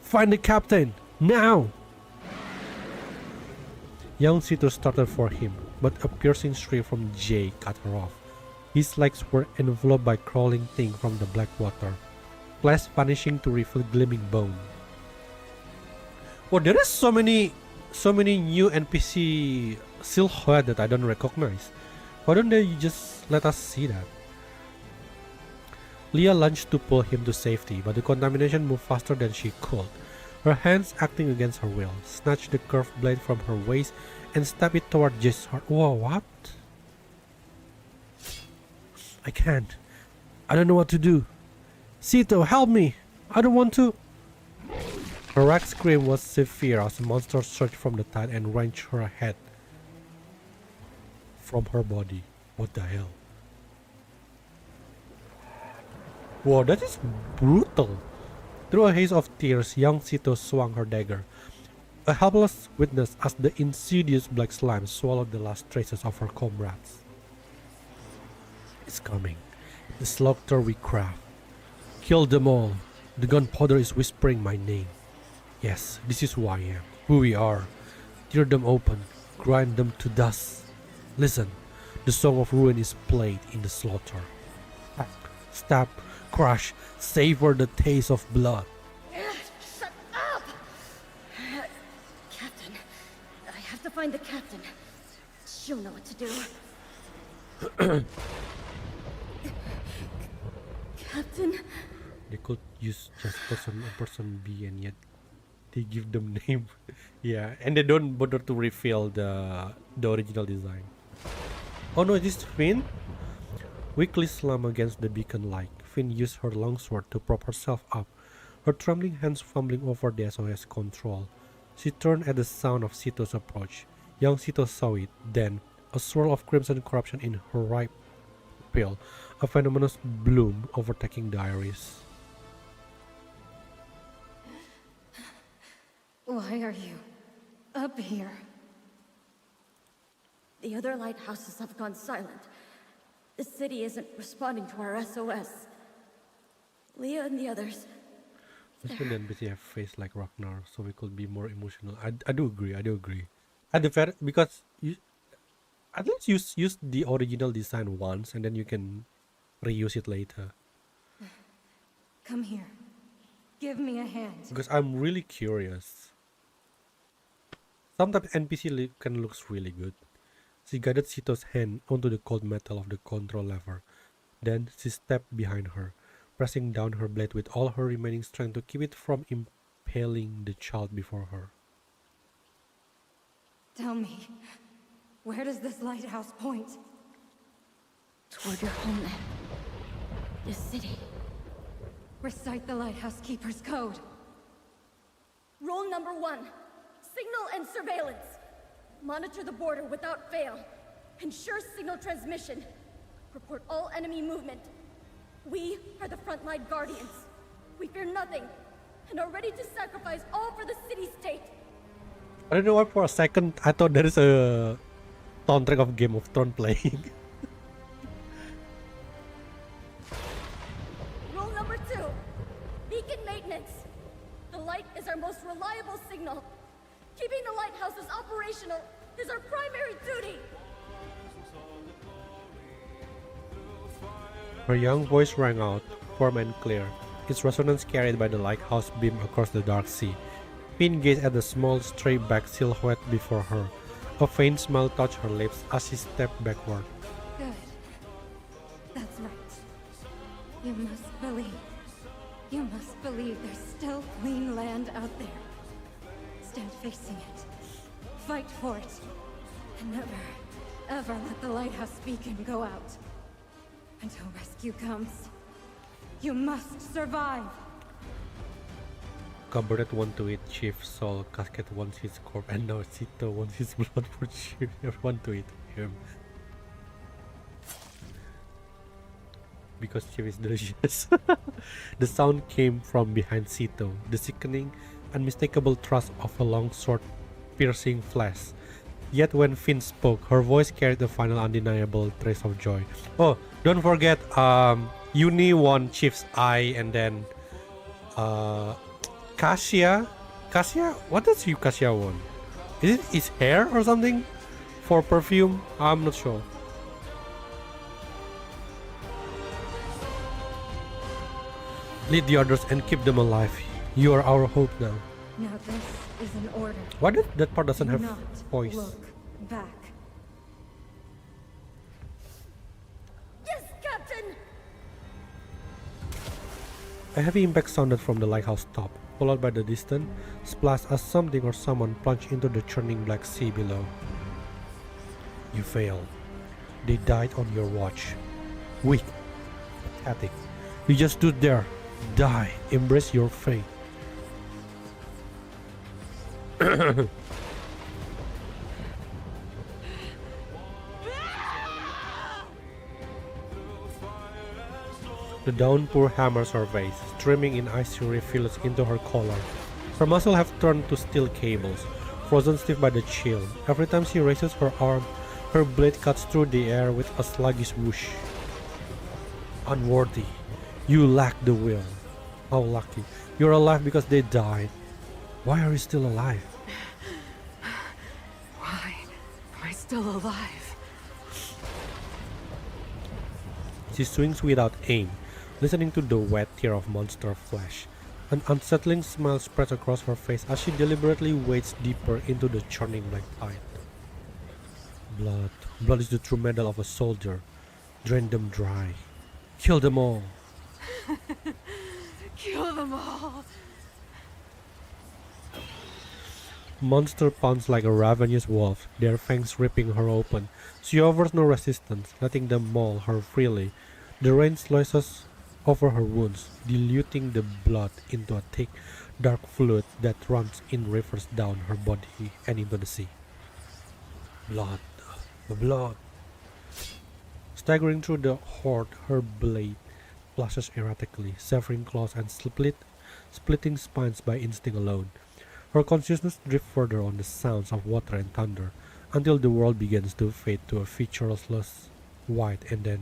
Find the captain! Now! Young Sito started for him, but a piercing shriek from Jay cut her off. His legs were enveloped by crawling thing from the black water, flesh vanishing to reveal gleaming bone. Oh, there is so many new NPC silhouette that I don't recognize. Why don't they just let us see that? Leah lunged to pull him to safety, but the contamination moved faster than she could. Her hands, acting against her will, snatched the curved blade from her waist and stabbed it toward Jay's heart. Whoa, what? I can't. I don't know what to do. Sito, help me! I don't want to. Her racked scream was severe as the monster surged from the tide and wrenched her head from her body. What the hell? Whoa, that is brutal. Through a haze of tears, young Sito swung her dagger, a helpless witness as the insidious black slime swallowed the last traces of her comrades. It's coming. The slaughter we craft. Kill them all. The gunpowder is whispering my name. Yes, this is who I am, who we are. Tear them open, grind them to dust. Listen, the song of ruin is played in the slaughter. Stab, crush, savor the taste of blood.
Shut up! Captain, I have to find the captain. She'll know what to do. Captain?
They could use just person A, person B, and yet they give them name. Yeah, and they don't bother to reveal the original design. Oh no, it is Finn. Weakly slammed against the beacon light, Finn used her longsword to prop herself up, her trembling hands fumbling over the SOS control. She turned at the sound of Sito's approach. Young Sito saw it, then a swirl of crimson corruption in her right pupil, a venomous bloom overtaking the iris.
Why are you up here?
The other lighthouses have gone silent. The city isn't responding to our SOS. Leah and the others.
Let's make the NPC have face like Ragnar, so we could be more emotional. I do agree. At the very, because you at least use the original design once, and then you can reuse it later.
Come here. Give me a hand.
Because I'm really curious. Sometimes NPC can looks really good. She guided Sito's hand onto the cold metal of the control lever. Then she stepped behind her, pressing down her blade with all her remaining strength to keep it from impaling the child before her.
Tell me, where does this lighthouse point?
Toward your homeland. The city.
Recite the lighthouse keeper's code.
Rule number 1. Signal and surveillance. Monitor the border without fail. Ensure signal transmission. Report all enemy movement. We are the frontline guardians. We fear nothing, and are ready to sacrifice all for the city-state.
I don't know why for a second I thought there is a soundtrack of Game of Thrones playing.
Rule number 2. Beacon maintenance. The light is our most reliable signal. Keeping the lighthouses operational is our primary duty.
Her young voice rang out, firm and clear, its resonance carried by the lighthouse beam across the dark sea. Finn gazed at the small, straight-backed silhouette before her. A faint smile touched her lips as she stepped backward.
Good. That's right. You must believe. You must believe there's still clean land out there. Stand facing it. Fight for it. And never, ever let the lighthouse beacon go out. Until rescue comes. You must survive.
Cabaret want to eat Chief Sol, Casket wants his corpse, and now Sito wants his blood for Chief. Everyone to eat him. Because Chief is delicious. The sound came from behind Sito, the sickening, unmistakable thrust of a long sword piercing flesh. Yet when Finn spoke, her voice carried a final undeniable trace of joy. Oh, don't forget, Uni won Chief's eye, and then Cassia, what does Cassia want? Is it his hair or something? For perfume? I'm not sure. Lead the others and keep them alive. You are our hope now.
Now this is an order.
Why did that part doesn't have
Not
voice?
look back.
Yes, Captain!
A heavy impact sounded from the lighthouse top, followed by the distant splash as something or someone plunged into the churning black sea below. You failed. They died on your watch. Weak. Pathetic. You just stood there. Die. Embrace your fate. The downpour hammers her face, streaming in icy rivulets into her collar. Her muscles have turned to steel cables, frozen stiff by the chill. Every time she raises her arm, her blade cuts through the air with a sluggish whoosh. Unworthy. You lack the will. How lucky. You're alive because they died. Why are you still alive?
Why am I still alive?
She swings without aim, listening to the wet tear of monster flesh. An unsettling smile spreads across her face as she deliberately wades deeper into the churning black tide. Blood. Blood is the true medal of a soldier. Drain them dry. Kill them all.
Kill them all.
Monster pounds like a ravenous wolf, their fangs ripping her open. She offers no resistance, letting them maul her freely. The rain slices over her wounds, diluting the blood into a thick, dark fluid that runs in rivers down her body and into the sea. Blood. Blood. Staggering through the horde, her blade flashes erratically, severing claws and splitting spines by instinct alone. Her consciousness drifts further on the sounds of water and thunder, until the world begins to fade to a featureless white, and then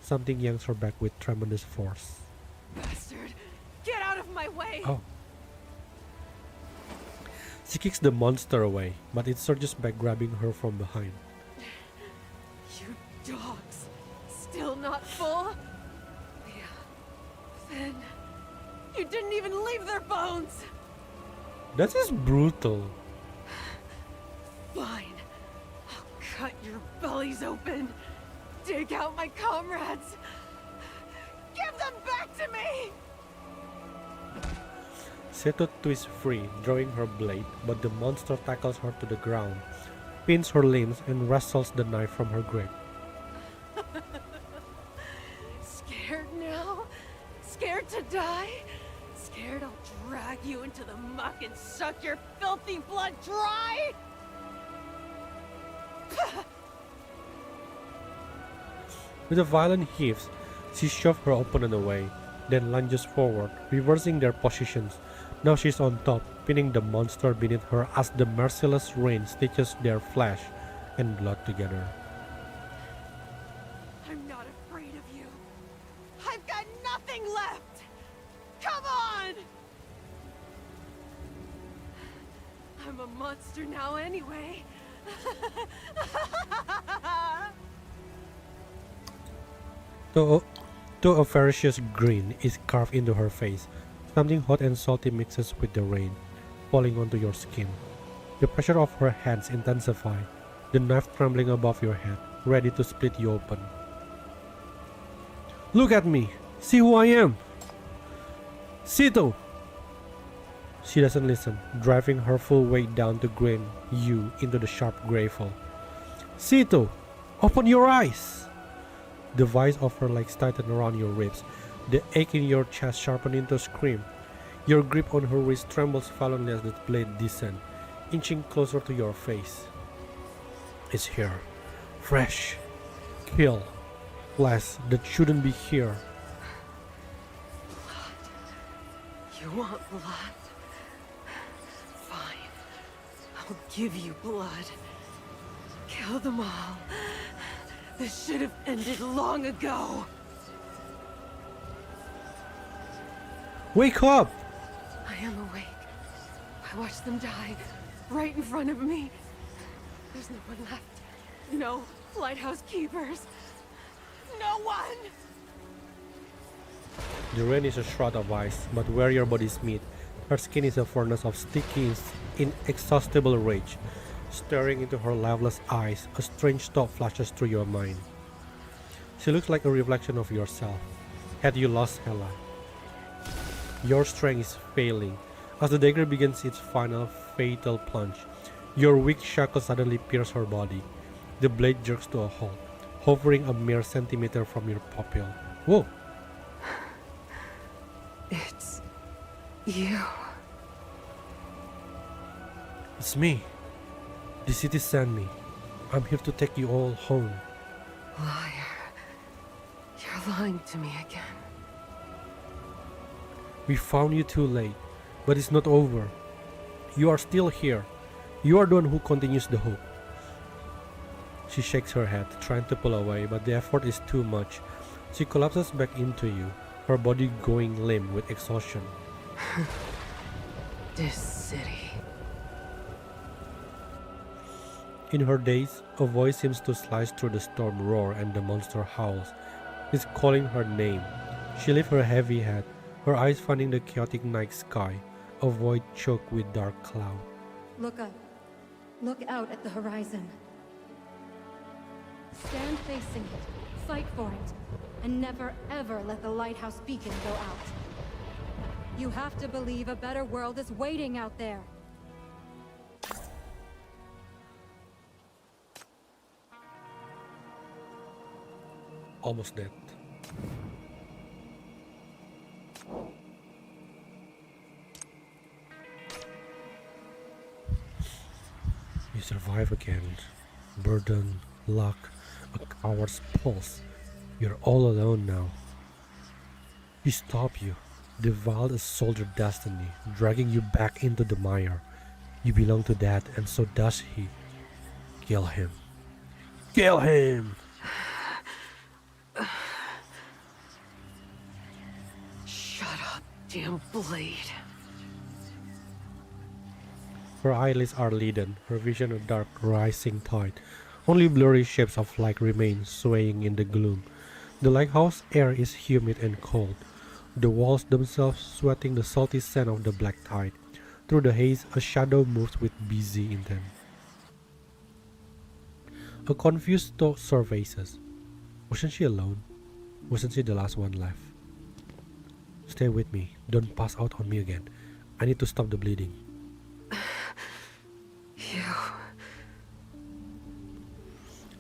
something yanks her back with tremendous force.
Bastard! Get out of my way!
Oh. She kicks the monster away, but it surges back, grabbing her from behind.
You dogs! Still not full? Yeah. Then you didn't even leave their bones!
That is brutal.
Fine. I'll cut your bellies open. Dig out my comrades! Give them back to me!
Seto twists free, drawing her blade, but the monster tackles her to the ground, pins her limbs, and wrestles the knife from her grip.
Scared now? Scared to die? Scared I'll drag you into the muck and suck your filthy blood dry?
With a violent heave, she shoves her opponent away, then lunges forward, reversing their positions. Now she's on top, pinning the monster beneath her as the merciless rain stitches their flesh and blood together.
I'm not afraid of you. I've got nothing left! Come on! I'm a monster now anyway.
Though a ferocious grin is carved into her face, something hot and salty mixes with the rain, falling onto your skin. The pressure of her hands intensifies, the knife trembling above your head, ready to split you open. Look at me! See who I am! Sito! She doesn't listen, driving her full weight down to grin you into the sharp gray fall. Sito! Open your eyes! The vise of her legs tighten around your ribs, the ache in your chest sharpened into a scream. Your grip on her wrist trembles violently as the blade descends, inching closer to your face. It's here. Fresh. Kill. Flesh that shouldn't be here.
Blood. You want blood? Fine. I'll give you blood. Kill them all. This should have ended long ago.
Wake up!
I am awake. I watched them die right in front of me. There's no one left. No lighthouse keepers. No one!
The rain is a shroud of ice, but where your bodies meet, her skin is a furnace of sticky, inexhaustible rage. Staring into her lifeless eyes, a strange thought flashes through your mind. She looks like a reflection of yourself, had you lost Hela. Your strength is failing. As the dagger begins its final fatal plunge, your weak shackles suddenly pierce her body. The blade jerks to a halt, hovering a mere centimeter from your pupil. Whoa!
It's you.
It's me. The city sent me. I'm here to take you all home.
Liar. You're lying to me again.
We found you too late, but it's not over. You are still here. You are the one who continues the hope. She shakes her head, trying to pull away, but the effort is too much. She collapses back into you, her body going limp with exhaustion.
This city.
In her daze, a voice seems to slice through the storm roar and the monster howls. It's calling her name. She lifts her heavy head, her eyes finding the chaotic night sky, a void choked with dark cloud.
Look up. Look out at the horizon. Stand facing it, fight for it, and never ever let the lighthouse beacon go out. You have to believe a better world is waiting out there.
Almost dead. You survive again. Burden, luck, a coward's pulse. You're all alone now. He stopped you, deviled a soldier destiny, dragging you back into the mire. You belong to that, and so does he. Kill him. Kill him!
Shut up, damn blade.
Her eyelids are leaden, her vision a dark rising tide. Only blurry shapes of light remain swaying in the gloom. The lighthouse air is humid and cold, the walls themselves sweating the salty scent of the black tide. Through the haze, a shadow moves with busy intent. A confused thought surfaces. Wasn't she alone? Wasn't she the last one left? Stay with me. Don't pass out on me again. I need to stop the bleeding.
You...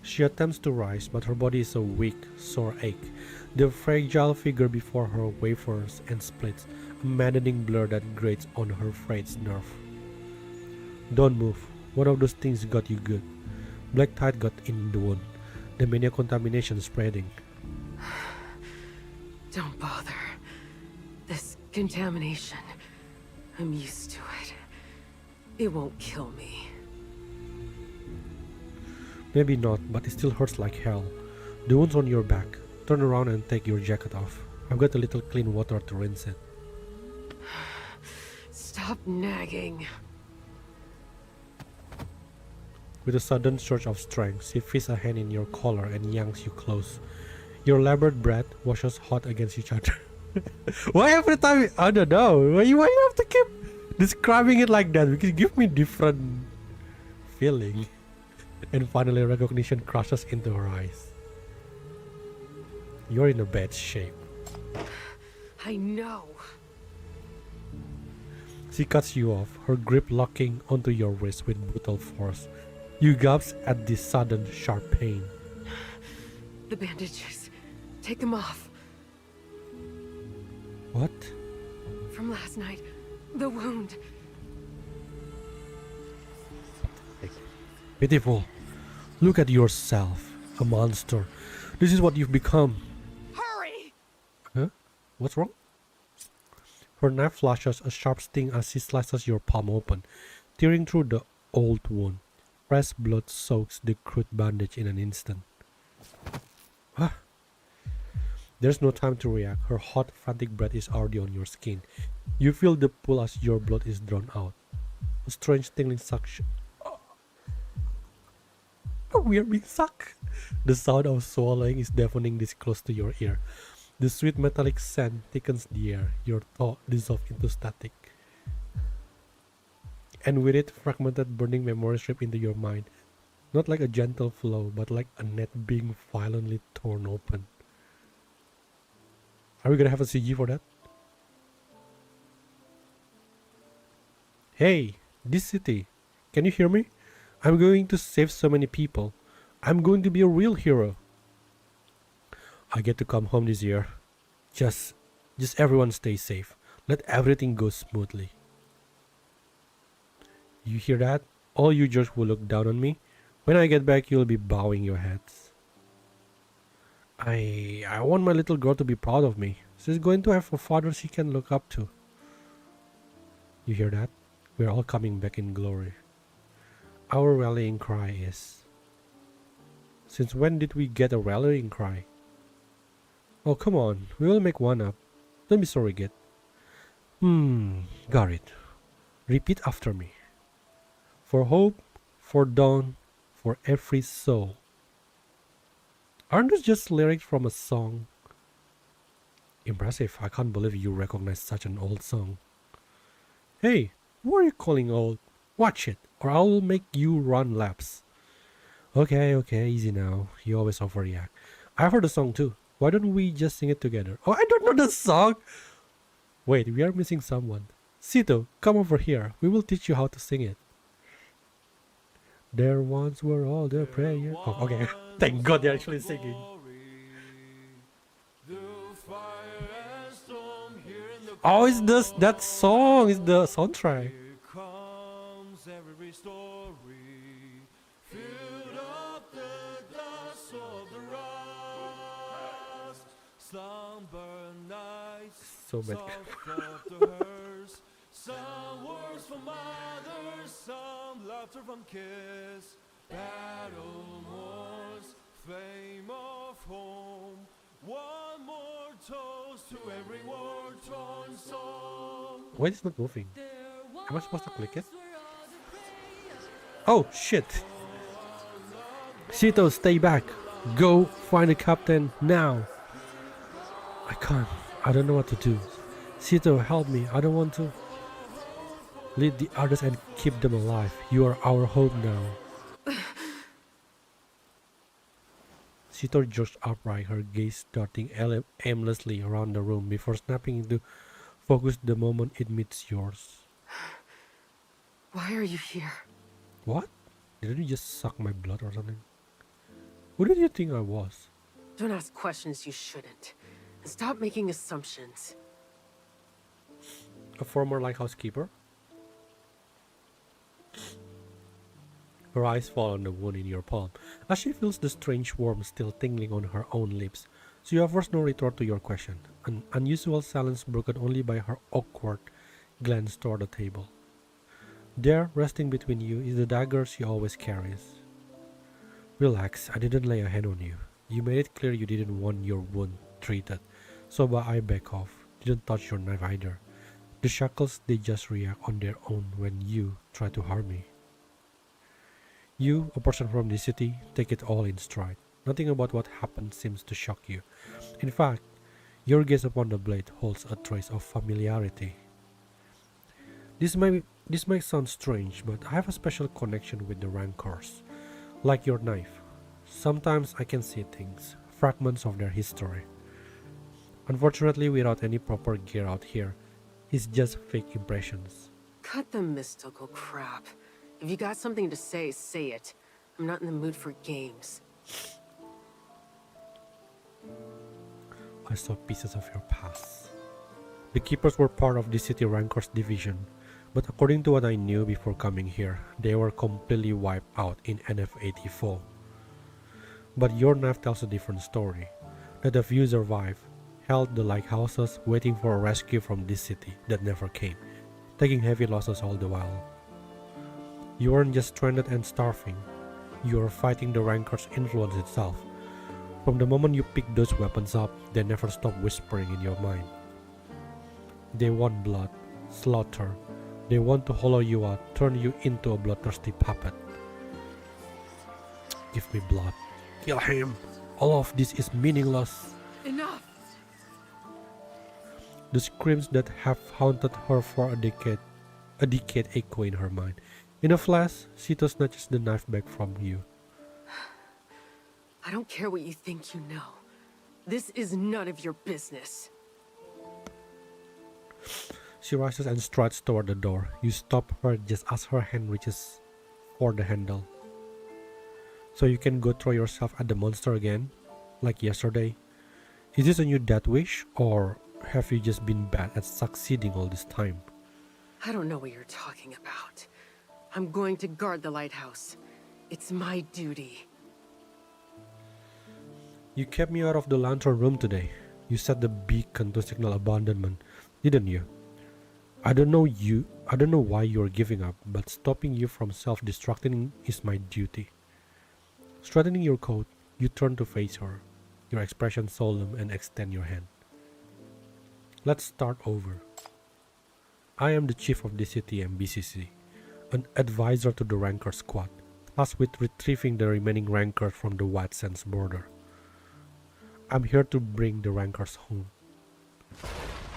She attempts to rise, but her body is a weak, sore ache. The fragile figure before her wavers and splits, a maddening blur that grates on her frayed nerve. Don't move. One of those things got you good. Black tide got in the wound. The mania contamination spreading.
Don't bother. This contamination, I'm used to it. It won't kill me.
Maybe not, but it still hurts like hell. The wound's on your back. Turn around and take your jacket off. I've got a little clean water to rinse it.
Stop nagging.
With a sudden surge of strength, she fits a hand in your collar and yanks you close. Your labored breath washes hot against each other. Why every time? I don't know. Why you have to keep describing it like that? Because it gives me different feeling. And finally recognition crashes into her eyes. You're in a bad shape.
I know.
She cuts you off, her grip locking onto your wrist with brutal force. You gasp at this sudden, sharp pain.
The bandages. Take them off.
What?
From last night. The wound.
Pitiful. Look at yourself. A monster. This is what you've become.
Hurry!
Huh? What's wrong? Her knife flashes a sharp sting as she slices your palm open, tearing through the old wound. Fresh blood soaks the crude bandage in an instant. Huh? There's no time to react. Her hot, frantic breath is already on your skin. You feel the pull as your blood is drawn out. A strange tingling suction. We are being sucked. The sound of swallowing is deafening this close to your ear. The sweet metallic scent thickens the air. Your thought dissolves into static. And with it, fragmented burning memories strip into your mind. Not like a gentle flow, but like a net being violently torn open. Are we gonna have a CG for that? Hey, this city. Can you hear me? I'm going to save so many people. I'm going to be a real hero. I get to come home this year. Just everyone stay safe. Let everything go smoothly. You hear that? All you jerks will look down on me. When I get back, you'll be bowing your heads. I want my little girl to be proud of me. She's going to have a father she can look up to. You hear that? We're all coming back in glory. Our rallying cry is... Since when did we get a rallying cry? Oh, come on. We will make one up. Don't be sorry, kid. Got it. Repeat after me. For hope, for dawn, for every soul. Aren't those just lyrics from a song? Impressive. I can't believe you recognize such an old song. Hey, who are you calling old? Watch it, or I'll make you run laps. Okay, easy now. You always overreact. I've heard the song too. Why don't we just sing it together? Oh, I don't know the song! Wait, we are missing someone. Sito, come over here. We will teach you how to sing it. There once were all the prayers. Oh, okay. Thank God they're actually singing. Oh, it's this that song. It's the soundtrack.
Every story filled up the dust of the rust. Slumber nights,
So bad.
soft after hers. Some words from others, some laughter from kiss. Battle wars, flame of home. One more toast to every war-torn soul.
Why is it not moving? Am I supposed to click it? Oh shit! Sito, stay back. Go find the captain now. I can't. I don't know what to do. Sito, help me. I don't want to. Lead the others and keep them alive. You are our hope now. Sito jerked upright, her gaze darting aimlessly around the room before snapping into focus the moment it meets yours.
Why are you here?
What? Didn't you just suck my blood or something? Who did you think I was?
Don't ask questions you shouldn't. And stop making assumptions.
A former lighthouse keeper? Her eyes fall on the wound in your palm, as she feels the strange warmth still tingling on her own lips. She offers no retort to your question, an unusual silence broken only by her awkward glance toward the table. There, resting between you, is the dagger she always carries. Relax, I didn't lay a hand on you. You made it clear you didn't want your wound treated, so I back off. Didn't touch your knife either. The shackles, they just react on their own when you try to harm me. You, a person from this city, take it all in stride. Nothing about what happened seems to shock you. In fact, your gaze upon the blade holds a trace of familiarity. This might sound strange, but I have a special connection with the Rancors. Like your knife. Sometimes I can see things, fragments of their history. Unfortunately, without any proper gear out here, it's just fake impressions.
Cut the mystical crap. If you got something to say, say it. I'm not in the mood for games.
I saw pieces of your past. The Keepers were part of the City Rancors division, but according to what I knew before coming here, they were completely wiped out in NF-84. But your knife tells a different story, that a few survived, held the lighthouses waiting for a rescue from this city that never came, taking heavy losses all the while. You weren't just stranded and starving, you were fighting the Rancors' influence itself. From the moment you picked those weapons up, they never stopped whispering in your mind. They want blood, slaughter. They want to hollow you out, turn you into a bloodthirsty puppet. Give me blood. Kill him. All of this is meaningless.
Enough!
The screams that have haunted her for a decade echo in her mind. In a flash, Sito snatches the knife back from you.
I don't care what you think you know. This is none of your business.
She rises and strides toward the door. You stop her just as her hand reaches for the handle. So you can go throw yourself at the monster again, like yesterday. Is this a new death wish, or have you just been bad at succeeding all this time?
I don't know what you're talking about. I'm going to guard the lighthouse. It's my duty.
You kept me out of the lantern room today. You set the beacon to signal abandonment, didn't you? I don't know why you're giving up, but stopping you from self-destructing is my duty. Straightening your coat, you turn to face her, your expression solemn, and extend your hand. Let's start over. I am the chief of the city and BCC, an advisor to the Rancor squad, tasked with retrieving the remaining Rancors from the White Sands border. I'm here to bring the Rancors home.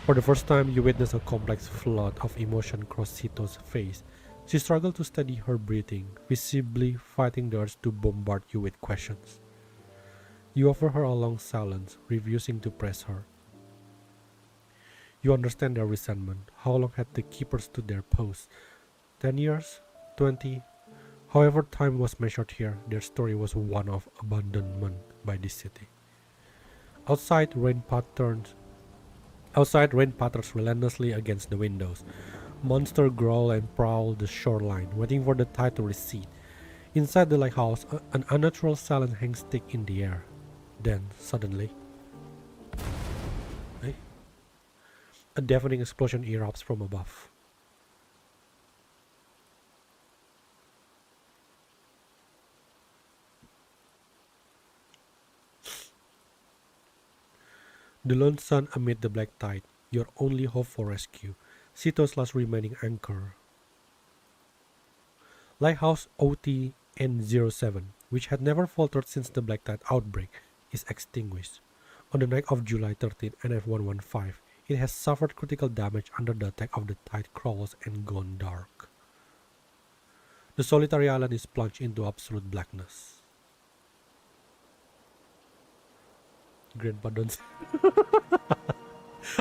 For the first time, you witness a complex flood of emotion cross Sito's face. She struggled to steady her breathing, visibly fighting the urge to bombard you with questions. You offer her a long silence, refusing to press her. You understand their resentment. How long had the Keepers stood their post? 10 years? 20? However time was measured here, their story was one of abandonment by this city. Outside, rain patters relentlessly against the windows. Monsters growl and prowl the shoreline, waiting for the tide to recede. Inside the lighthouse, an unnatural silence hangs thick in the air. Then, suddenly, a deafening explosion erupts from above. The lone sun amid the black tide, your only hope for rescue, Sito's last remaining anchor. Lighthouse OT-N07, which had never faltered since the black tide outbreak, is extinguished. On the night of July 13, NF-115, it has suffered critical damage under the attack of the tide crawlers and gone dark. The solitary island is plunged into absolute blackness. Grandpa don't.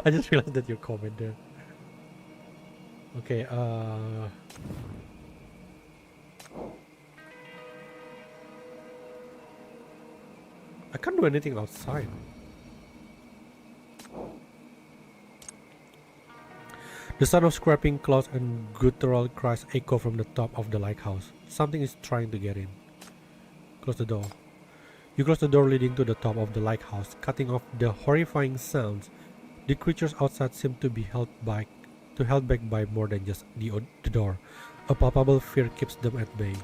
I just realized that your comment there. Okay, I can't do anything outside. The sound of scraping cloths and guttural cries echo from the top of the lighthouse. Something is trying to get in. Close the door. You close the door leading to the top of the lighthouse, cutting off the horrifying sounds. The creatures outside seem to be held back by more than just the door. A palpable fear keeps them at bay.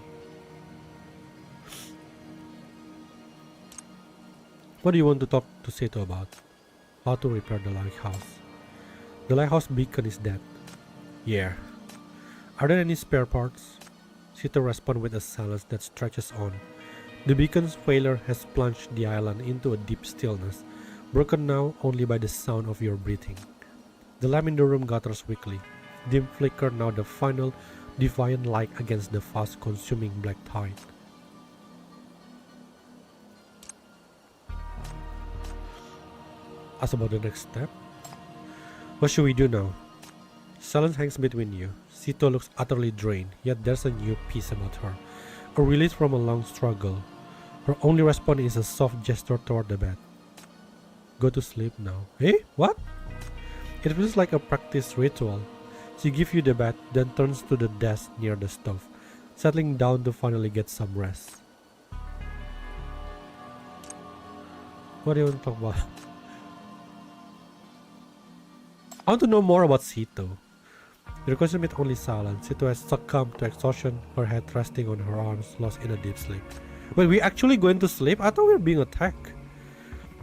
What do you want to talk to Seto about? How to repair the lighthouse? The lighthouse beacon is dead. Yeah. Are there any spare parts? Seto responds with a silence that stretches on. The beacon's failure has plunged the island into a deep stillness, broken now only by the sound of your breathing. The lamp in the room gutters weakly. Dim flicker now the final defiant light against the fast-consuming black tide. Ask about the next step. What should we do now? Silence hangs between you. Seto looks utterly drained, yet there's a new peace about her. A release from a long struggle. Her only response is a soft gesture toward the bed. Go to sleep now. Eh? What? It feels like a practice ritual. She gives you the bed, then turns to the desk near the stove, settling down to finally get some rest. What do you want to talk about? I want to know more about Seto. The question with only silence. Seto has succumbed to exhaustion, her head resting on her arms, lost in a deep sleep. Wait, we actually going to sleep? I thought we were being attacked.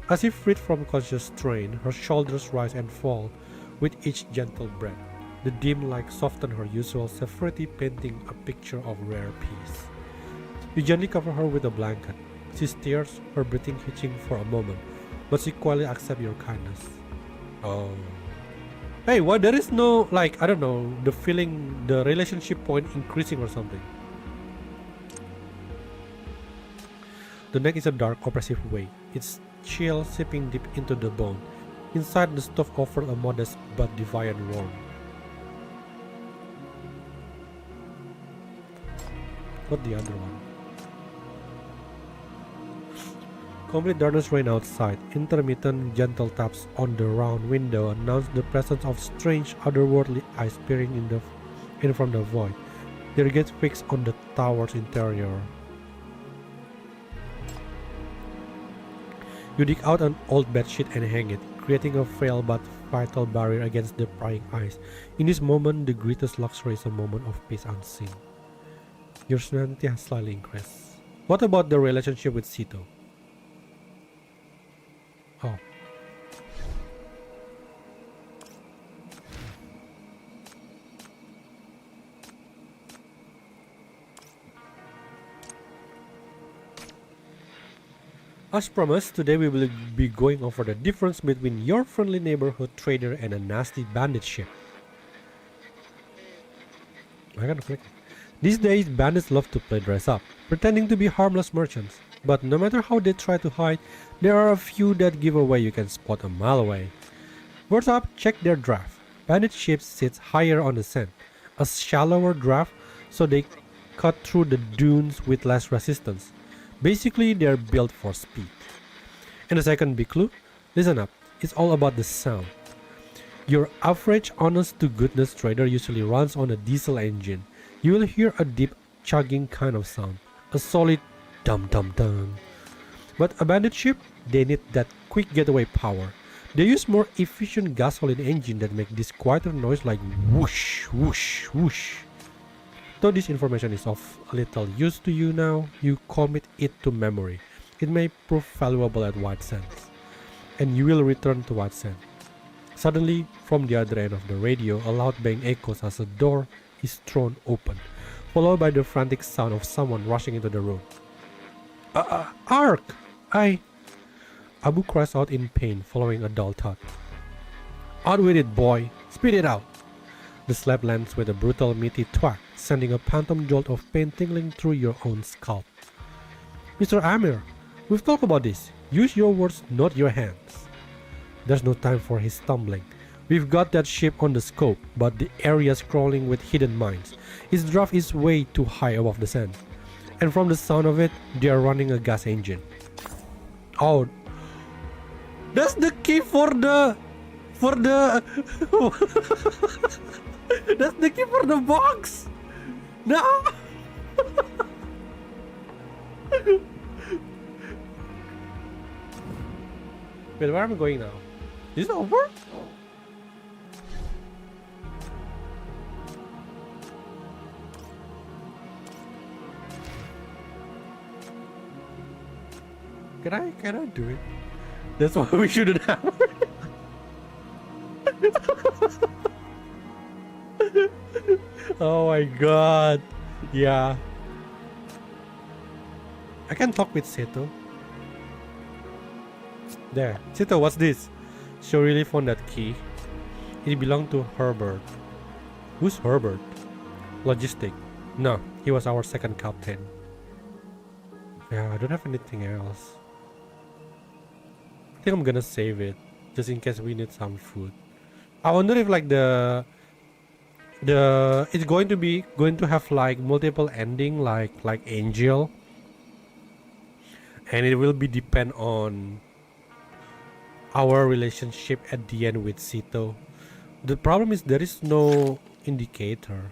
As if freed from conscious strain, her shoulders rise and fall with each gentle breath. The dim light softens her usual severity, painting a picture of rare peace. You gently cover her with a blanket. She stares, her breathing hitching for a moment, but she quietly accepts your kindness. Oh. Hey, why there is no, like, I don't know, the feeling, the relationship point increasing or something? The neck is a dark, oppressive way, its chill seeping deep into the bone. Inside, the stove offers a modest but defiant warmth. What the other one? Complete darkness reigns outside. Intermittent gentle taps on the round window announce the presence of strange otherworldly eyes peering in from the void. Their gaze fixed on the tower's interior. You dig out an old bedsheet and hang it, creating a frail but vital barrier against the prying eyes. In this moment, the greatest luxury is a moment of peace unseen. Your serenity has slightly increased. What about the relationship with Seto? Oh. As promised, today we will be going over the difference between your friendly neighborhood trader and a nasty bandit ship. I gotta click. These days, bandits love to play dress up, pretending to be harmless merchants. But no matter how they try to hide, there are a few that give away you can spot a mile away. First up, check their draft. Bandit ships sit higher on the sand, a shallower draft, so they cut through the dunes with less resistance. Basically, they're built for speed. And the second big clue, listen up, it's all about the sound. Your average honest-to-goodness trader usually runs on a diesel engine. You will hear a deep chugging kind of sound, a solid dum-dum-dum. But a bandit ship, they need that quick getaway power. They use more efficient gasoline engine that make this quieter noise like whoosh, whoosh, whoosh. Though this information is of little use to you now, you commit it to memory. It may prove valuable at White Sands, and you will return to White Sands. Suddenly, from the other end of the radio, a loud bang echoes as a door is thrown open, followed by the frantic sound of someone rushing into the room. Ark! Abu cries out in pain, following a dull thud. Out with it, boy! Spit it out! The slap lands with a brutal, meaty thwack, sending a phantom jolt of pain tingling through your own scalp. Mr. Amir, we've talked about this. Use your words, not your hands. There's no time for his stumbling. We've got that ship on the scope, but the area's crawling with hidden mines. Its draft is way too high above the sand. And from the sound of it, they are running a gas engine. Oh, that's the key for the that's the key for the box. No. Wait, where am I going now? Is it over? Can I do it? That's why we shouldn't have. Oh my god. Yeah. I can talk with Seto. There. Seto, what's this? She really found that key. It belonged to Herbert. Who's Herbert? Logistic. No, he was our second captain. Yeah, I don't have anything else. I think I'm gonna save it just in case we need some food. I wonder if like the it's going to have like multiple ending like Angel, and it will be depend on our relationship at the end with Sito. The problem is there is no indicator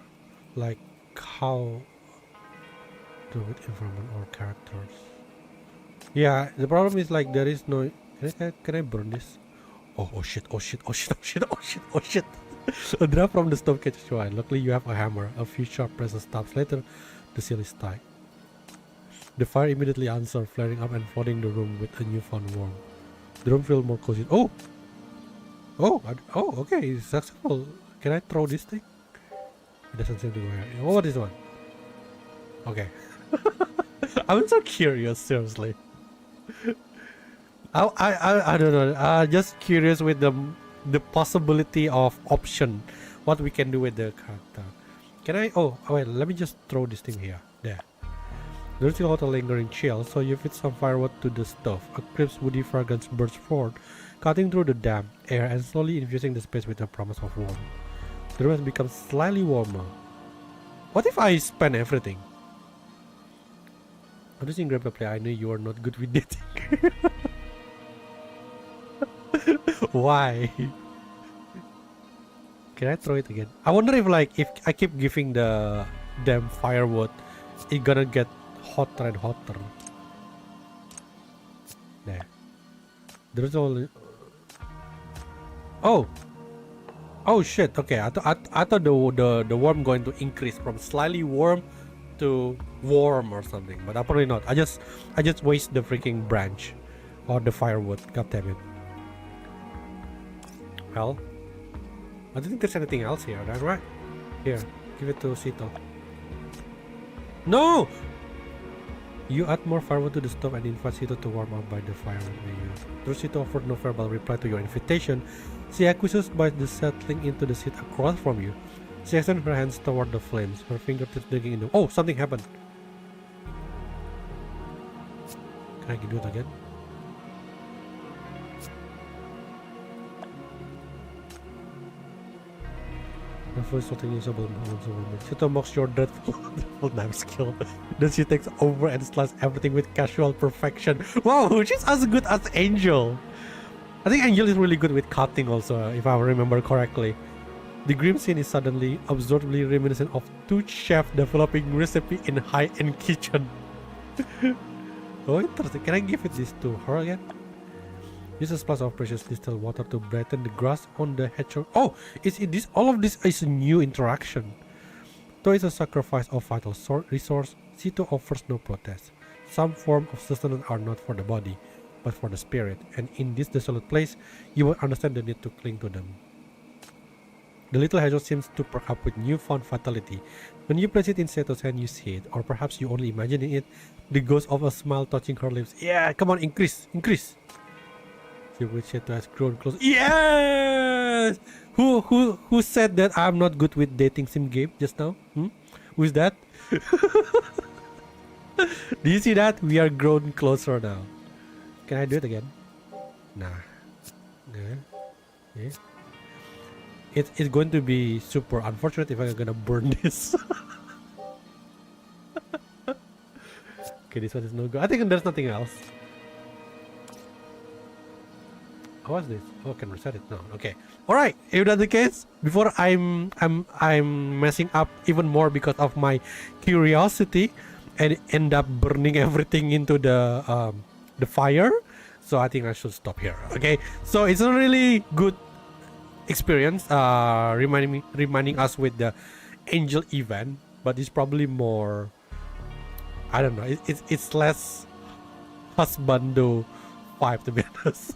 like how to with environment or characters. Yeah, the problem is like there is no. Can I burn this? Oh shit. A draft from the stove catches your eye. Luckily you have a hammer. A few sharp presses stabs later, the seal is tight. The fire immediately answers, flaring up and flooding the room with a newfound warmth. The room feels more cozy. Oh, okay, it's successful. Can I throw this thing? It doesn't seem to go here. Oh, what is one? Okay. I'm so curious, seriously. I don't know. Just curious with the possibility of option, what we can do with the character. Can I? Oh wait, let me just throw this thing here. There. There's still a lingering chill, so you fit some firewood to the stove. A crisp woody fragrance bursts forth, cutting through the damp air and slowly infusing the space with the promise of warmth. The room has become slightly warmer. What if I spend everything? Noticing grandpa play, I knew you are not good with dating. Why? Can I throw it again? I wonder if like if I keep giving the damn firewood, it's gonna get hotter and hotter. There. There's only. Oh shit. Okay, I thought the warm going to increase from slightly warm to warm or something, but apparently not. I just waste the freaking branch or the firewood. God damn it. Well, I don't think there's anything else here, that's right? Here, give it to Sito. No! You add more firewood to the stove and invite Sito to warm up by the fire with you. Though Sito offered no verbal reply to your invitation, she acquiesces by the settling into the seat across from you. She extends her hands toward the flames, her fingertips digging into. Oh, something happened! Can I do it again? The first something usable Sito mocks your dreadful knife skill. Then she takes over and slices everything with casual perfection. Wow, she's as good as Angel. I think Angel is really good with cutting also, if I remember correctly. The grim scene is suddenly absurdly reminiscent of two chefs developing recipe in high-end kitchen. Oh, interesting. Can I give it this to her again? Use a splash of precious distilled water to brighten the grass on the hedgehog. Oh, this all of this is a new interaction. Though it's a sacrifice of vital resource, Sito offers no protest. Some form of sustenance are not for the body, but for the spirit, and in this desolate place, you will understand the need to cling to them. The little hedgehog seems to perk up with newfound vitality. When you place it in Seto's hand, you see it, or perhaps you only imagining it, the ghost of a smile touching her lips. Yeah, come on, increase! Which has grown close. Yes! Who said that I'm not good with dating sim game just now? Who is that? Do you see that? We are grown closer now. Can I do it again? Nah. Yeah. Yeah. It's going to be super unfortunate if I'm gonna burn this. Okay, this one is no good. I think there's nothing else. What's this? Oh, I can reset it. No. Okay. All right. If that's the case, before I'm messing up even more because of my curiosity, and end up burning everything into the fire. So I think I should stop here. Okay. So it's a really good experience. Reminding us with the angel event, but it's probably more. I don't know. It's less husbando vibe, to be honest.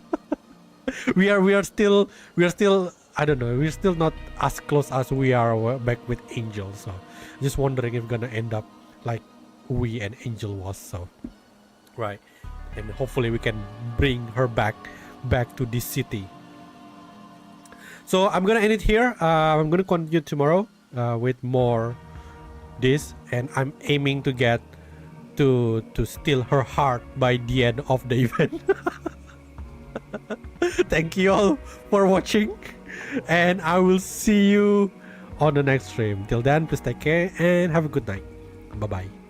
we are still I don't know, we're still not as close as we are back with Angel, so just wondering if we're gonna end up like we and Angel was. So right, and hopefully we can bring her back to this city. So I'm gonna end it here. I'm gonna continue tomorrow with more this, and I'm aiming to get to steal her heart by the end of the event. Thank you all for watching, and I will see you on the next stream. Till then, please take care and have a good night. Bye bye.